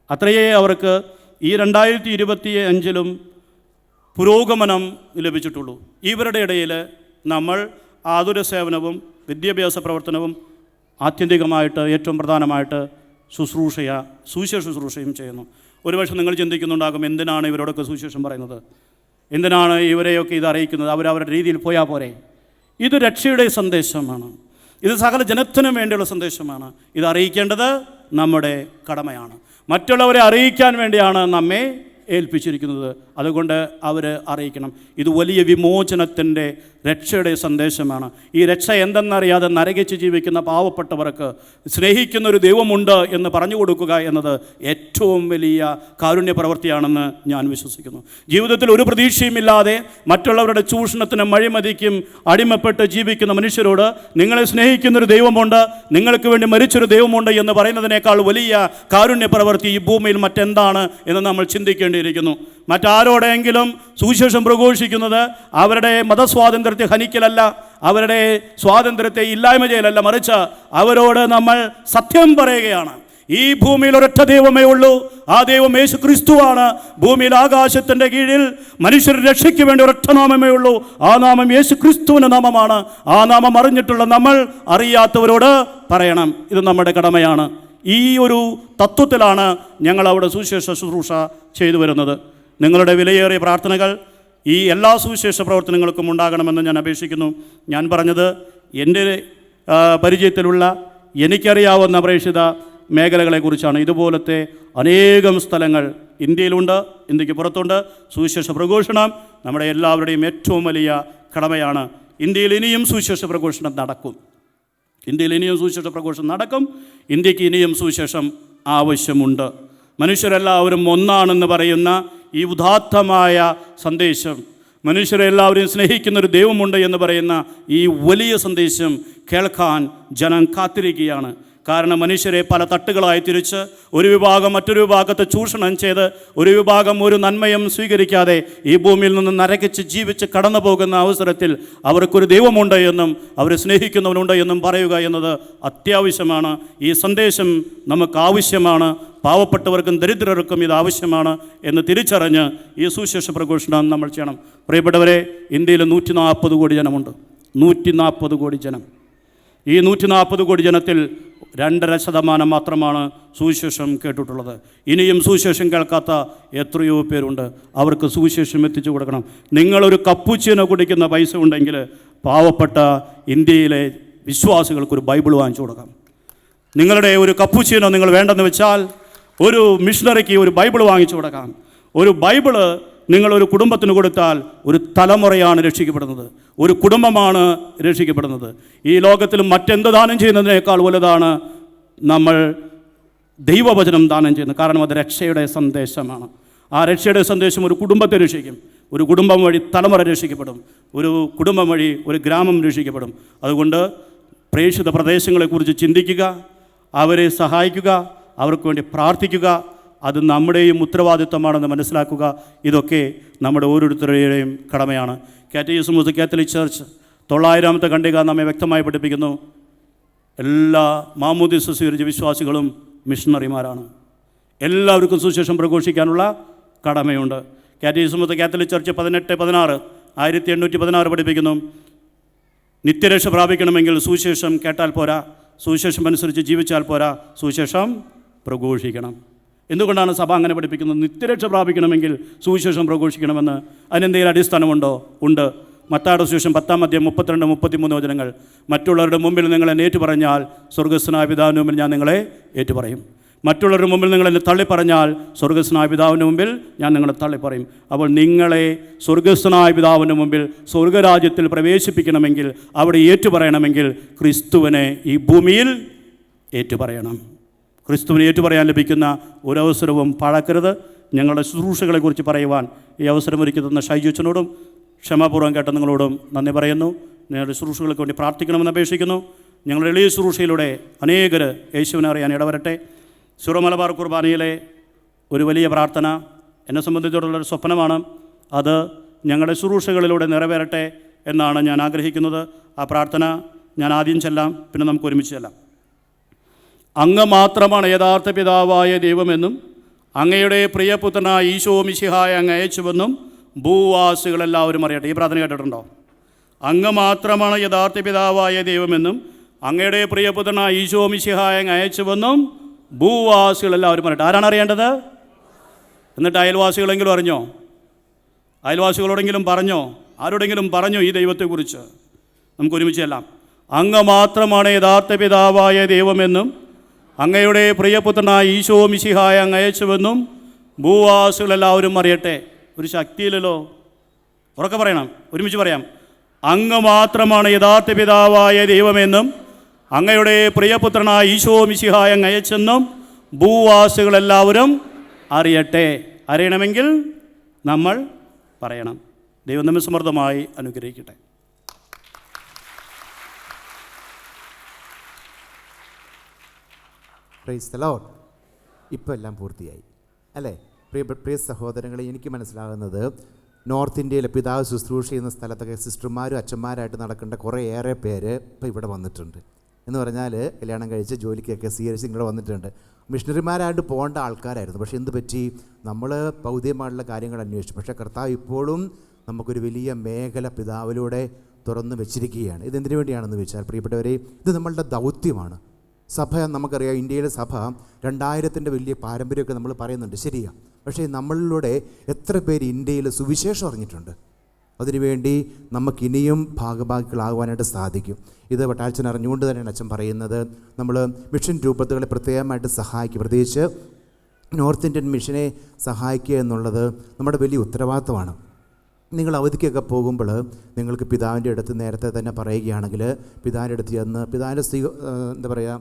അത്രയേ അവർക്ക് ഈ 2025 പുരോഗമനം ലഭിച്ചിട്ടുള്ളൂ. ഇവരുടെ ഇടയിൽ നമ്മൾ ആതുര സേവനവും വിദ്യാഭ്യാസ പ്രവർത്തനവും ആത്യന്തികമായിട്ട് ഏറ്റവും പ്രധാനമായിട്ട് സുവിശേഷ ശുശ്രൂഷയും ചെയ്യുന്നു. ഒരുപക്ഷെ നിങ്ങൾ ചിന്തിക്കുന്നുണ്ടാകും, എന്തിനാണ് ഇവരോടൊക്കെ സുവിശേഷം പറയുന്നത്, എന്തിനാണ് ഇവരെയൊക്കെ ഇത് അറിയിക്കുന്നത്, അവരവരുടെ രീതിയിൽ പോയാൽ പോരെ. ഇത് രക്ഷയുടെ സന്ദേശമാണ്. ഇത് സകല ജനത്തിനും വേണ്ടിയുള്ള സന്ദേശമാണ്. ഇത് അറിയിക്കേണ്ടത് നമ്മുടെ കടമയാണ്. മറ്റുള്ളവരെ അറിയിക്കാൻ വേണ്ടിയാണ് നമ്മെ ഏൽപ്പിച്ചിരിക്കുന്നത്. അതുകൊണ്ട് അവർ അറിയിക്കണം. ഇത് വലിയ വിമോചനത്തിൻ്റെ രക്ഷയുടെ സന്ദേശമാണ്. ഈ രക്ഷ എന്തെന്നറിയാതെ നരകിച്ച് ജീവിക്കുന്ന പാവപ്പെട്ടവർക്ക് സ്നേഹിക്കുന്നൊരു ദൈവമുണ്ട് എന്ന് പറഞ്ഞു കൊടുക്കുക എന്നത് ഏറ്റവും വലിയ കാരുണ്യ പ്രവൃത്തിയാണെന്ന് ഞാൻ വിശ്വസിക്കുന്നു. ജീവിതത്തിൽ ഒരു പ്രതീക്ഷയുമില്ലാതെ മറ്റുള്ളവരുടെ ചൂഷണത്തിനും മഴിമതിക്കും അടിമപ്പെട്ട് ജീവിക്കുന്ന മനുഷ്യരോട് നിങ്ങളെ സ്നേഹിക്കുന്നൊരു ദൈവമുണ്ട്, നിങ്ങൾക്ക് വേണ്ടി മരിച്ചൊരു ദൈവമുണ്ട് എന്ന് പറയുന്നതിനേക്കാൾ വലിയ കാരുണ്യ പ്രവൃത്തി ഈ ഭൂമിയിൽ മറ്റെന്താണ് എന്ന് നമ്മൾ ചിന്തിക്കേണ്ടിയിരിക്കുന്നു. മറ്റാരോടെങ്കിലും സുവിശേഷം പ്രഘോഷിക്കുന്നത് അവരുടെ മതസ്വാതന്ത്ര്യത്തെ ഹനിക്കലല്ല, അവരുടെ സ്വാതന്ത്ര്യത്തെ ഇല്ലായ്മ ചെയ്യലല്ല, മറിച്ച് അവരോട് നമ്മൾ സത്യം പറയുകയാണ്. ഈ ഭൂമിയിൽ ഒരൊറ്റ ദൈവമേ ഉള്ളൂ, ആ ദൈവം യേശു ക്രിസ്തുവാണ്. ഭൂമിയിൽ ആകാശത്തിൻ്റെ കീഴിൽ മനുഷ്യരുടെ രക്ഷയ്ക്ക് വേണ്ടി ഒരൊറ്റ നാമമേ ഉള്ളൂ, ആ നാമം യേശു ക്രിസ്തുവിൻ്റെ നാമമാണ്. ആ നാമം അറിഞ്ഞിട്ടുള്ള നമ്മൾ അറിയാത്തവരോട് പറയണം. ഇത് നമ്മുടെ കടമയാണ്. ഈ ഒരു തത്വത്തിലാണ് ഞങ്ങൾ അവിടെ സുവിശേഷ ശുശ്രൂഷ ചെയ്തു വരുന്നത്. നിങ്ങളുടെ വിലയേറിയ പ്രാർത്ഥനകൾ ഈ എല്ലാ സുവിശേഷ പ്രവർത്തനങ്ങൾക്കും ഉണ്ടാകണമെന്ന് ഞാൻ അപേക്ഷിക്കുന്നു. ഞാൻ പറഞ്ഞത് എൻ്റെ പരിചയത്തിലുള്ള എനിക്കറിയാവുന്ന പ്രേക്ഷിത മേഖലകളെക്കുറിച്ചാണ്. ഇതുപോലത്തെ അനേകം സ്ഥലങ്ങൾ ഇന്ത്യയിലുണ്ട്, ഇന്ത്യക്ക് പുറത്തുണ്ട്. സുവിശേഷ പ്രഘോഷണം നമ്മുടെ എല്ലാവരുടെയും ഏറ്റവും വലിയ കടമയാണ്. ഇന്ത്യയിൽ ഇനിയും സുവിശേഷ പ്രഘോഷണം നടക്കും. ഇന്ത്യക്ക് ഇനിയും സുവിശേഷം ആവശ്യമുണ്ട്. മനുഷ്യരെല്ലാവരും ഒന്നാണെന്ന് പറയുന്ന ഈ ഉദാത്തമായ സന്ദേശം, മനുഷ്യരെല്ലാവരെയും സ്നേഹിക്കുന്നൊരു ദൈവമുണ്ട് എന്ന് പറയുന്ന ഈ വലിയ സന്ദേശം കേൾക്കാൻ ജനം കാത്തിരിക്കുകയാണ്. കാരണം മനുഷ്യരെ പല തട്ടുകളായി തിരിച്ച് ഒരു വിഭാഗം മറ്റൊരു വിഭാഗത്തെ ചൂഷണം ചെയ്ത് ഒരു വിഭാഗം ഒരു നന്മയും സ്വീകരിക്കാതെ ഈ ഭൂമിയിൽ നിന്ന് നരകിച്ച് ജീവിച്ച് കടന്നു പോകുന്ന അവസരത്തിൽ അവർക്കൊരു ദൈവമുണ്ട് എന്നും അവരെ സ്നേഹിക്കുന്നവനുണ്ട് എന്നും പറയുക എന്നത് അത്യാവശ്യമാണ്. ഈ സന്ദേശം നമുക്ക് ആവശ്യമാണ്. പാവപ്പെട്ടവർക്കും ദരിദ്രർക്കും ഇത് ആവശ്യമാണ് എന്ന് തിരിച്ചറിഞ്ഞ് ഈ സുവിശേഷ പ്രഘോഷണം നമ്മൾ ചെയ്യണം. പ്രിയപ്പെട്ടവരെ, ഇന്ത്യയിൽ 140 കോടി ജനമുണ്ട്. 140 കോടി ജനം. ഈ 140 കോടി ജനത്തിൽ 2.5% മാത്രമാണ് സുവിശേഷം കേട്ടിട്ടുള്ളത്. ഇനിയും സുവിശേഷം കേൾക്കാത്ത എത്രയോ പേരുണ്ട്. അവർക്ക് സുവിശേഷം എത്തിച്ചു കൊടുക്കണം. നിങ്ങളൊരു കപ്പുച്ചീനോ കുടിക്കുന്ന പൈസ ഉണ്ടെങ്കിൽ പാവപ്പെട്ട ഇന്ത്യയിലെ വിശ്വാസികൾക്കൊരു ബൈബിൾ വാങ്ങിച്ചു കൊടുക്കാം. നിങ്ങളുടെ ഒരു കപ്പുച്ചീനോ നിങ്ങൾ വേണ്ടെന്ന് വെച്ചാൽ ഒരു മിഷണറിക്ക് ഒരു ബൈബിൾ വാങ്ങിച്ചു കൊടുക്കാം. ഒരു ബൈബിള് നിങ്ങളൊരു കുടുംബത്തിന് കൊടുത്താൽ ഒരു തലമുറയാണ് രക്ഷിക്കപ്പെടുന്നത്, ഒരു കുടുംബമാണ് രക്ഷിക്കപ്പെടുന്നത്. ഈ ലോകത്തിൽ മറ്റെന്ത് ദാനം ചെയ്യുന്നതിനേക്കാൾ വലുതാണ് നമ്മൾ ദൈവവചനം ദാനം ചെയ്യുന്നത്. കാരണം അത് രക്ഷയുടെ സന്ദേശമാണ്. ആ രക്ഷയുടെ സന്ദേശം ഒരു കുടുംബത്തെ രക്ഷിക്കും. ഒരു കുടുംബം വഴി തലമുറ രക്ഷിക്കപ്പെടും. ഒരു കുടുംബം വഴി ഒരു ഗ്രാമം രക്ഷിക്കപ്പെടും. അതുകൊണ്ട് പ്രേക്ഷിത പ്രദേശങ്ങളെക്കുറിച്ച് ചിന്തിക്കുക, അവരെ സഹായിക്കുക, അവർക്ക് വേണ്ടി പ്രാർത്ഥിക്കുക. അത് നമ്മുടെയും ഉത്തരവാദിത്വമാണെന്ന് മനസ്സിലാക്കുക. ഇതൊക്കെ നമ്മുടെ ഓരോരുത്തരുടെയും കടമയാണ്. Catechism of the Catholic Church 900ാമത്തെ ഖണ്ഡിക നമ്മെ വ്യക്തമായി പഠിപ്പിക്കുന്നു. എല്ലാ മാമോദീസ സ്വീകരിച്ച വിശ്വാസികളും മിഷണറിമാരാണ്. എല്ലാവർക്കും സുവിശേഷം പ്രഘോഷിക്കാനുള്ള കടമയുണ്ട്. കാറ്റഗിസമത്തെ കാത്തലിക് ചർച്ച് 1816 1816 പഠിപ്പിക്കുന്നു, നിത്യരക്ഷ പ്രാപിക്കണമെങ്കിൽ സുവിശേഷം കേട്ടാൽ പോരാ, സുവിശേഷം അനുസരിച്ച് ജീവിച്ചാൽ പോരാ, സുവിശേഷം പ്രഘോഷിക്കണം. എന്തുകൊണ്ടാണ് സഭ അങ്ങനെ പഠിപ്പിക്കുന്നത്? നിത്യരക്ഷ പ്രാപിക്കണമെങ്കിൽ സുവിശേഷം പ്രഘോഷിക്കണമെന്ന്. അതിനെന്തെങ്കിലും അടിസ്ഥാനമുണ്ടോ? ഉണ്ട്. മത്തായിയുടെ സുവിശേഷം 10-32-33 വചനങ്ങൾ, മറ്റുള്ളവരുടെ മുമ്പിൽ നിങ്ങൾ എന്നെ ഏറ്റുപറഞ്ഞാൽ സ്വർഗ്ഗസ്ഥനായ പിതാവിന് മുമ്പിൽ ഞാൻ നിങ്ങളെ ഏറ്റുപറയും. മറ്റുള്ളവരുടെ മുമ്പിൽ നിങ്ങൾ എന്നെ തള്ളിപ്പറഞ്ഞാൽ സ്വർഗ്ഗസ്ഥനായ പിതാവിൻ്റെ മുമ്പിൽ ഞാൻ നിങ്ങളെ തള്ളിപ്പറയും. അപ്പോൾ നിങ്ങളെ സ്വർഗ്ഗസ്ഥനായ പിതാവിൻ്റെ മുമ്പിൽ സ്വർഗ്ഗരാജ്യത്തിൽ പ്രവേശിപ്പിക്കണമെങ്കിൽ, അവിടെ ഏറ്റുപറയണമെങ്കിൽ ക്രിസ്തുവിനെ ഈ ഭൂമിയിൽ ഏറ്റുപറയണം. ക്രിസ്തുവിനെ ഏറ്റുപറയാൻ ലഭിക്കുന്ന ഒരവസരവും പാഴാക്കരുത്. ഞങ്ങളുടെ ശുശ്രൂഷകളെക്കുറിച്ച് പറയുവാൻ ഈ അവസരമൊരുക്കി തന്ന ഷൈജുച്ചനോടും ക്ഷമാപൂർവ്വം കേട്ട നിങ്ങളോടും നന്ദി പറയുന്നു. ഞങ്ങളുടെ ശുശ്രൂഷകൾക്ക് വേണ്ടി പ്രാർത്ഥിക്കണമെന്ന് അപേക്ഷിക്കുന്നു. ഞങ്ങളുടെ എളിയ ശുശ്രൂഷയിലൂടെ അനേകർ യേശുവിനെ അറിയാൻ ഇടവരട്ടെ. സിറോ മലബാർ കുർബാനയിലെ ഒരു വലിയ പ്രാർത്ഥന എന്നെ സംബന്ധിച്ചിടത്തോളം സ്വപ്നമാണ്. അത് ഞങ്ങളുടെ ശുശ്രൂഷകളിലൂടെ നിറവേറട്ടെ എന്നാണ് ഞാൻ ആഗ്രഹിക്കുന്നത്. ആ പ്രാർത്ഥന ഞാൻ ആദ്യം ചെല്ലാം, പിന്നെ നമുക്ക് ഒരുമിച്ച് ചെല്ലാം. അങ്ങ് മാത്രമാണ് യഥാർത്ഥ പിതാവായ ദൈവമെന്നും അങ്ങയുടെ പ്രിയപുത്രനായ ഈശോ മിശിഹായെ അങ്ങ് അയച്ചുവെന്നും ഭൂവാസികളെല്ലാവരും അറിയട്ടെ. ഈ പ്രാർത്ഥന കേട്ടിട്ടുണ്ടോ? അങ്ങ് മാത്രമാണ് യഥാർത്ഥ പിതാവായ ദൈവമെന്നും അങ്ങയുടെ പ്രിയപുത്രനായ ഈശോ മിശിഹായെ അങ്ങ് അയച്ചുവെന്നും ഭൂവാസികളെല്ലാവരും അറിയട്ടെ. ആരാണ് അറിയേണ്ടത്? എന്നിട്ട് അയൽവാസികളെങ്കിലും അറിഞ്ഞോ? അയൽവാസികളോടെങ്കിലും പറഞ്ഞോ? ആരോടെങ്കിലും പറഞ്ഞോ ഈ ദൈവത്തെക്കുറിച്ച്? നമുക്ക് ഒരുമിച്ച് ചെല്ലാം. അങ്ങ് മാത്രമാണ് യഥാർത്ഥ പിതാവായ ദൈവമെന്നും അങ്ങയുടെ പ്രിയപുത്രനായ ഈശോ മിശിഹായെ അങ്ങ് അയച്ചുവെന്നും ഭൂവാസികളെല്ലാവരും അറിയട്ടെ. ഒരു ശക്തിയില്ലല്ലോ, ഉറക്കെ പറയണം, ഒരുമിച്ച് പറയാം. അങ്ങ് മാത്രമാണ് യഥാർത്ഥ പിതാവായ ദൈവമെന്നും അങ്ങയുടെ പ്രിയപുത്രനായ ഈശോ മിശിഹായെ അങ്ങ് അയച്ചെന്നും ഭൂവാസികളെല്ലാവരും അറിയട്ടെ. അറിയണമെങ്കിൽ നമ്മൾ പറയണം. ദൈവം നമ്മെ സമൃദ്ധമായി അനുഗ്രഹിക്കട്ടെ. Praise the Lord. ഇപ്പോൾ എല്ലാം പൂർത്തിയായി അല്ലേ? പ്രിയ സഹോദരങ്ങളെ, എനിക്ക് മനസ്സിലാകുന്നത് നോർത്ത് ഇന്ത്യയിലെ പിതാവ് ശുശ്രൂഷ ചെയ്യുന്ന സ്ഥലത്തൊക്കെ സിസ്റ്റർമാരും അച്ഛന്മാരായിട്ട് നടക്കേണ്ട കുറേയേറെ പേര് ഇപ്പോൾ ഇവിടെ വന്നിട്ടുണ്ട്. എന്ന് പറഞ്ഞാൽ കല്യാണം കഴിച്ച് ജോലിക്കൊക്കെ സ്വീകരിച്ച് ഇങ്ങോട്ട് വന്നിട്ടുണ്ട്. മിഷണറിമാരായിട്ട് പോകേണ്ട ആൾക്കാരായിരുന്നു. പക്ഷേ എന്ത് പറ്റി? നമ്മൾ ഭൗതികമായിട്ടുള്ള കാര്യങ്ങൾ അന്വേഷിച്ചു. പക്ഷേ കർത്താവ് ഇപ്പോഴും നമുക്കൊരു വലിയ മേഖല പിതാവിലൂടെ തുറന്നു വെച്ചിരിക്കുകയാണ്. ഇതെന്തിനു വേണ്ടിയാണെന്ന് വെച്ചാൽ, പ്രിയപ്പെട്ടവരെ, ഇത് നമ്മളുടെ ദൗത്യമാണ്. സഭ, നമുക്കറിയാം, ഇന്ത്യയിലെ സഭ 2000-ൻ്റെ വലിയ പാരമ്പര്യമൊക്കെ നമ്മൾ പറയുന്നുണ്ട്, ശരിയാണ്. പക്ഷേ നമ്മളിലൂടെ എത്ര പേര് ഇന്ത്യയിൽ സുവിശേഷം അറിഞ്ഞിട്ടുണ്ട്? അതിനുവേണ്ടി നമുക്കിനിയും ഭാഗഭാഗികളാകുവാനായിട്ട് സാധിക്കും. ഇത് വട്ടാഴ്ചൻ അറിഞ്ഞുകൊണ്ട് തന്നെയാണ് അച്ഛൻ പറയുന്നത്. നമ്മൾ മിഷൻ രൂപതകളെ പ്രത്യേകമായിട്ട് സഹായിക്കും. പ്രത്യേകിച്ച് നോർത്ത് ഇന്ത്യൻ മിഷനെ സഹായിക്കുക എന്നുള്ളത് നമ്മുടെ വലിയ ഉത്തരവാദിത്തമാണ്. നിങ്ങൾ അവധിക്കൊക്കെ പോകുമ്പോൾ നിങ്ങൾക്ക് പിതാവിൻ്റെ അടുത്ത് നേരത്തെ തന്നെ പറയുകയാണെങ്കിൽ പിതാവിൻ്റെ അടുത്ത് ചെന്ന് പിതാവിൻ്റെ എന്താ പറയുക,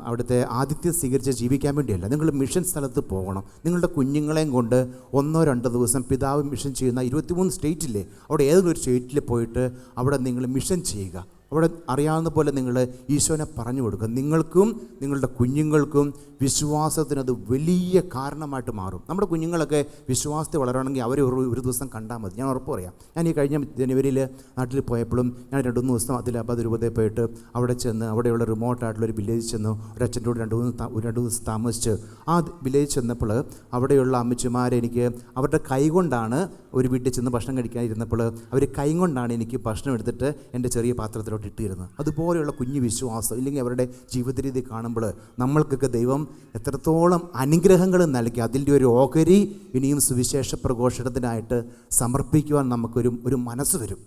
അവിടുത്തെ ആതിഥ്യം സ്വീകരിച്ച് ജീവിക്കാൻ വേണ്ടിയല്ല, നിങ്ങൾ മിഷൻ സ്ഥലത്ത് പോകണം. നിങ്ങളുടെ കുഞ്ഞുങ്ങളെയും കൊണ്ട് 1-2 ദിവസം പിതാവ് മിഷൻ ചെയ്യുന്ന 23 സ്റ്റേറ്റില്ലേ, അവിടെ ഏതെങ്കിലും ഒരു സ്റ്റേറ്റിൽ പോയിട്ട് അവിടെ നിങ്ങൾ മിഷൻ ചെയ്യുക. അവിടെ അറിയാവുന്ന പോലെ നിങ്ങൾ ഈശോനെ പറഞ്ഞു കൊടുക്കുക. നിങ്ങൾക്കും നിങ്ങളുടെ കുഞ്ഞുങ്ങൾക്കും വിശ്വാസത്തിനത് വലിയ കാരണമായിട്ട് മാറും. നമ്മുടെ കുഞ്ഞുങ്ങളൊക്കെ വിശ്വാസത്തിൽ വളരണമെങ്കിൽ അവരെ ഒരു ദിവസം കണ്ടാൽ മതി. ഞാൻ ഉറപ്പ് പറയാം. ഞാൻ ഈ കഴിഞ്ഞ ജനുവരിയിൽ നാട്ടിൽ പോയപ്പോഴും ഞാൻ 2-3 ദിവസം അതിലാബാദ് രൂപതയിൽ പോയിട്ട് അവിടെ ചെന്ന് അവിടെയുള്ള റിമോട്ടായിട്ടുള്ളൊരു വില്ലേജിൽ ചെന്നു. ഒരു അച്ഛൻ്റെ കൂടെ 2 ദിവസം താമസിച്ച് ആ വില്ലേജ് ചെന്നപ്പോൾ അവിടെയുള്ള അമ്മച്ചിമാരെ എനിക്ക് അവരുടെ കൈകൊണ്ടാണ്, ഒരു വീട്ടിൽ ചെന്ന് ഭക്ഷണം കഴിക്കാനിരുന്നപ്പോൾ അവർ കൈകൊണ്ടാണ് എനിക്ക് ഭക്ഷണം എടുത്തിട്ട് എൻ്റെ ചെറിയ പാത്രത്തിലോട്ട് ഇട്ടിരുന്നത്. അതുപോലെയുള്ള കുഞ്ഞു വിശ്വാസം, ഇല്ലെങ്കിൽ അവരുടെ ജീവിത രീതി കാണുമ്പോൾ നമ്മൾക്കൊക്കെ ദൈവം എത്രത്തോളം അനുഗ്രഹങ്ങൾ നൽകി, അതിൻ്റെ ഒരു ഓഹരി ഇനിയും സുവിശേഷ പ്രഘോഷണത്തിനായിട്ട് സമർപ്പിക്കുവാൻ നമുക്കൊരു മനസ്സ് വരും.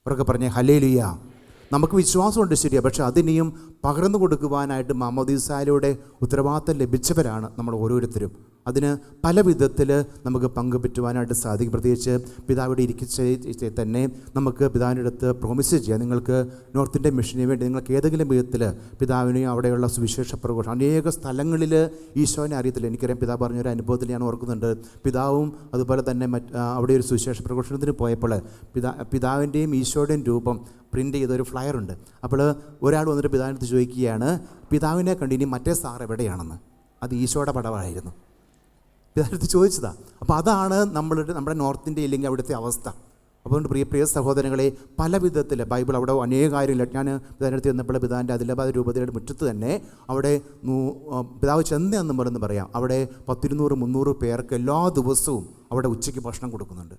അവരൊക്കെ പറഞ്ഞേ ഹല്ലേലൂയ. നമുക്ക് വിശ്വാസമുണ്ട്, ശരിയാണ്, പക്ഷേ അതിനെയും പകർന്നു കൊടുക്കുവാനായിട്ട് മാമോദീസായിലൂടെ ഉത്തരവാദിത്തം ലഭിച്ചവരാണ് നമ്മൾ ഓരോരുത്തരും. അതിന് പല വിധത്തിൽ നമുക്ക് പങ്കുപറ്റുവാനായിട്ട് സാധിക്കും. പ്രത്യേകിച്ച് പിതാവിടെ ഇരിക്കുക തന്നെ നമുക്ക് പിതാവിൻ്റെ അടുത്ത് പ്രോമിസ് ചെയ്യാം. നിങ്ങൾക്ക് നോർത്ത് ഇന്ത്യൻ മിഷന് വേണ്ടി നിങ്ങൾക്ക് ഏതെങ്കിലും വിധത്തിൽ പിതാവിനെയും അവിടെയുള്ള സുവിശേഷ പ്രഘോഷണം, അനേക സ്ഥലങ്ങളിൽ ഈശോനെ അറിയത്തില്ല. എനിക്കറിയാം, പിതാവ് പറഞ്ഞൊരു അനുഭവത്തിൽ ഞാൻ ഓർക്കുന്നുണ്ട്. പിതാവും അതുപോലെ തന്നെ അവിടെ ഒരു സുവിശേഷ പ്രഘോഷണത്തിന് പോയപ്പോൾ പിതാവിൻ്റെയും ഈശോയുടെയും രൂപം പ്രിൻ്റ് ചെയ്തൊരു ഫ്ലയറുണ്ട്. അപ്പോൾ ഒരാൾ വന്നിട്ട് പിതാവിൻ്റെ അടുത്ത് ചോദിക്കുകയാണ്, പിതാവിനെ കണ്ട് ഇനി മറ്റേ സാർ എവിടെയാണെന്ന്. അത് ഈശോയുടെ പടമായിരുന്നു. പിതാവിൻ്റെ അടുത്ത് ചോദിച്ചതാണ്. അപ്പോൾ അതാണ് നമ്മുടെ നോർത്ത് ഇന്ത്യ ഇല്ലെങ്കിൽ അവിടുത്തെ അവസ്ഥ. അതുകൊണ്ട് പ്രിയ സഹോദരങ്ങളെ, പല വിധത്തിൽ ബൈബിൾ അവിടെ അനേക കാര്യങ്ങൾ, ഞാൻ പിതാവിനടുത്ത് ചെന്നപ്പോൾ പിതാവിൻ്റെ ആദിലാബാദ് രൂപതയുടെ മുറ്റത്ത് തന്നെ അവിടെ പിതാവ് ചെന്നതെന്നും പറഞ്ഞെന്ന് പറയാം, അവിടെ 200-300 പേർക്ക് എല്ലാ ദിവസവും അവിടെ ഉച്ചയ്ക്ക് ഭക്ഷണം കൊടുക്കുന്നുണ്ട്.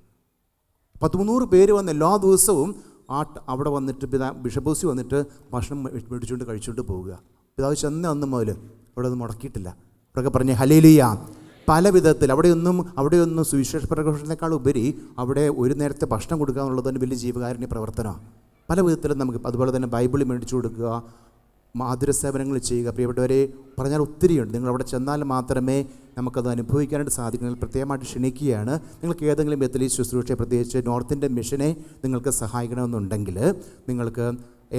300 പേര് വന്ന് എല്ലാ ദിവസവും അവിടെ വന്നിട്ട് ബിഷപ്പ് വന്നിട്ട് ഭക്ഷണം മേടിച്ചുകൊണ്ട് കഴിച്ചുകൊണ്ട് പോവുക. പിതാവ് ചെന്ന അന്ന് മുതൽ അവിടെ ഒന്നും മുടക്കിയിട്ടില്ല. അവിടെയൊക്കെ പറഞ്ഞ് ഹല്ലേലൂയ. പല വിധത്തിൽ അവിടെയൊന്നും സുവിശേഷ പ്രഘോഷണത്തെക്കാൾ ഉപരി അവിടെ ഒരു നേരത്തെ ഭക്ഷണം കൊടുക്കുക എന്നുള്ളത് തന്നെ വലിയ ജീവകാരുണ്യ പ്രവർത്തനമാണ്. പല വിധത്തിലും നമുക്ക്, അതുപോലെ തന്നെ ബൈബിൾ മേടിച്ചു കൊടുക്കുക, മാതുരസേവനങ്ങൾ ചെയ്യുക. പ്രിയപ്പെട്ടവരെ, പറഞ്ഞാൽ ഒത്തിരിയുണ്ട്. നിങ്ങൾ അവിടെ ചെന്നാൽ മാത്രമേ നമുക്കത് അനുഭവിക്കാനായിട്ട് സാധിക്കും. നിങ്ങൾ പ്രത്യേകമായിട്ട് ക്ഷണിക്കുകയാണ്. നിങ്ങൾക്ക് ഏതെങ്കിലും വിധത്തിൽ ഈ ശുശ്രൂഷയെ, പ്രത്യേകിച്ച് നോർത്ത് ഇന്ത്യൻ മിഷനെ നിങ്ങൾക്ക് സഹായിക്കണമെന്നുണ്ടെങ്കിൽ നിങ്ങൾക്ക്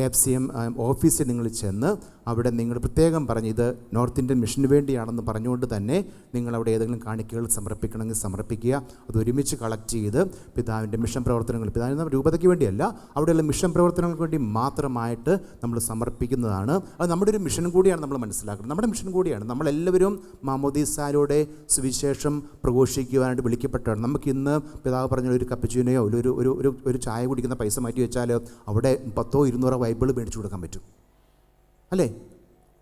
AFCM ഓഫീസിൽ നിങ്ങൾ ചെന്ന് അവിടെ നിങ്ങൾ പ്രത്യേകം പറഞ്ഞ് ഇത് നോർത്ത് ഇന്ത്യൻ മിഷന് വേണ്ടിയാണെന്ന് പറഞ്ഞുകൊണ്ട് തന്നെ നിങ്ങളവിടെ ഏതെങ്കിലും കാണിക്കകൾ സമർപ്പിക്കണമെങ്കിൽ സമർപ്പിക്കുക. അത് ഒരുമിച്ച് കളക്ട് ചെയ്ത് പിതാവിൻ്റെ മിഷൻ പ്രവർത്തനങ്ങൾ, പിതാവിൻ്റെ രൂപതയ്ക്ക് വേണ്ടിയല്ല, അവിടെയുള്ള മിഷൻ പ്രവർത്തനങ്ങൾക്ക് വേണ്ടി മാത്രമായിട്ട് നമ്മൾ സമർപ്പിക്കുന്നതാണ്. അത് നമ്മുടെ ഒരു മിഷൻ കൂടിയാണ്. നമ്മൾ മനസ്സിലാക്കുന്നത് നമ്മുടെ മിഷൻ കൂടിയാണ്. നമ്മളെല്ലാവരും മാമോദീസായിലൂടെ സുവിശേഷം പ്രഘോഷിക്കുവാനായിട്ട് വിളിക്കപ്പെട്ടതാണ്. നമുക്കിന്ന് പിതാവ് പറഞ്ഞ ഒരു കപ്പച്ചീനയോ ഒരു ചായ കുടിക്കുന്ന പൈസ മാറ്റി വെച്ചാൽ അവിടെ 100-200 ബൈബിൾ മേടിച്ചു കൊടുക്കാൻ പറ്റും, അല്ലേ?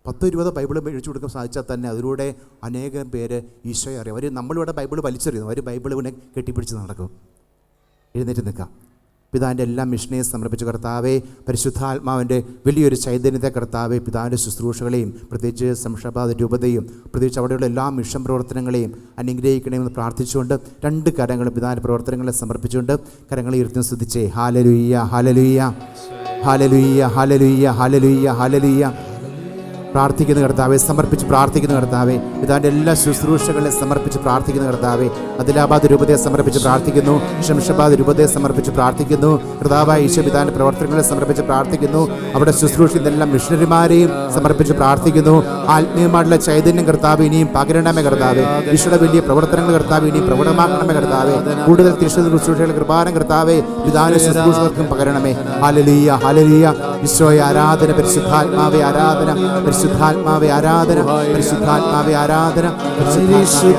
10-20 ബൈബിൾ മേടിച്ചു കൊടുക്കാൻ സാധിച്ചാൽ തന്നെ അതിലൂടെ അനേകം പേര് ഈശോയെ അറിയാം. നമ്മളിവിടെ ബൈബിൾ വലിച്ചെറിയുന്നു, അവർ ബൈബിളിനെ കെട്ടിപ്പിടിച്ച് നടക്കും. എഴുന്നേറ്റ് നിൽക്കാം. പിതാവിൻ്റെ എല്ലാ മിഷനെയും സമർപ്പിച്ച കർത്താവേ, പരിശുദ്ധാത്മാവിൻ്റെ വലിയൊരു ചൈതന്യത്തെ കർത്താവേ, പിതാവിൻ്റെ ശുശ്രൂഷകളെയും പ്രത്യേകിച്ച് ശംഷാബാദ് രൂപതയും പ്രത്യേകിച്ച് അവിടെയുള്ള എല്ലാ മിഷൻ പ്രവർത്തനങ്ങളെയും അനുഗ്രഹിക്കണമെന്ന് പ്രാർത്ഥിച്ചുകൊണ്ട് 2 കരങ്ങളും പിതാവിൻ്റെ പ്രവർത്തനങ്ങളെ സമർപ്പിച്ചുകൊണ്ട് കരങ്ങളെ ഉയർത്തി സ്തുതിച്ചേ. ഹല്ലേലൂയ, ഹല്ലേലൂയ, ഹല്ലേലൂയ, ഹല്ലേലൂയ, ഹല്ലേലൂയ, ഹല്ലേലൂയ. പ്രാർത്ഥിക്കുന്ന കർത്താവെ, സമർപ്പിച്ച് പ്രാർത്ഥിക്കുന്ന കർത്താവെ, പിതാവിൻ്റെ എല്ലാ ശുശ്രൂഷകളെ സമർപ്പിച്ച് പ്രാർത്ഥിക്കുന്ന കർത്താവെ, ആദിലാബാദ് രൂപതയെ സമർപ്പിച്ച് പ്രാർത്ഥിക്കുന്നു, ശംഷാബാദ് രൂപതയെ സമർപ്പിച്ച് പ്രാർത്ഥിക്കുന്നു, കർത്താവായ ഈശോ പിതാവിൻ്റെ പ്രവർത്തനങ്ങളെ സമർപ്പിച്ച് പ്രാർത്ഥിക്കുന്നു, അവിടെ ശുശ്രൂഷിക്കുന്ന എല്ലാ മിഷണറിമാരെയും സമർപ്പിച്ച് പ്രാർത്ഥിക്കുന്നു. ആത്മീയമായിട്ടുള്ള ചൈതന്യം കർത്താവ് ഇനിയും പകരണമേ കർത്താവെ, ഈശോയുടെ വലിയ പ്രവർത്തനങ്ങൾ കർത്താവ് ഇനിയും പ്രകടമാക്കണമേ കർത്താവെ, കൂടുതൽ തിരുശുദ്ധ ശുശ്രൂഷകളുടെ കൃപാനം കർത്താവെ പിതാവിൻ്റെ ശുശ്രൂഷകർക്കും പകരണമേ. Hallelujah, hallelujah. ഈശോയെ ആരാധന, പരിശുദ്ധാത്മാവേ ആരാധന, പരിശുദ്ധാത്മാവേ ആരാധന, പരിശുദ്ധാത്മാവേ ആരാധന, പരിശുദ്ധാത്മാവേ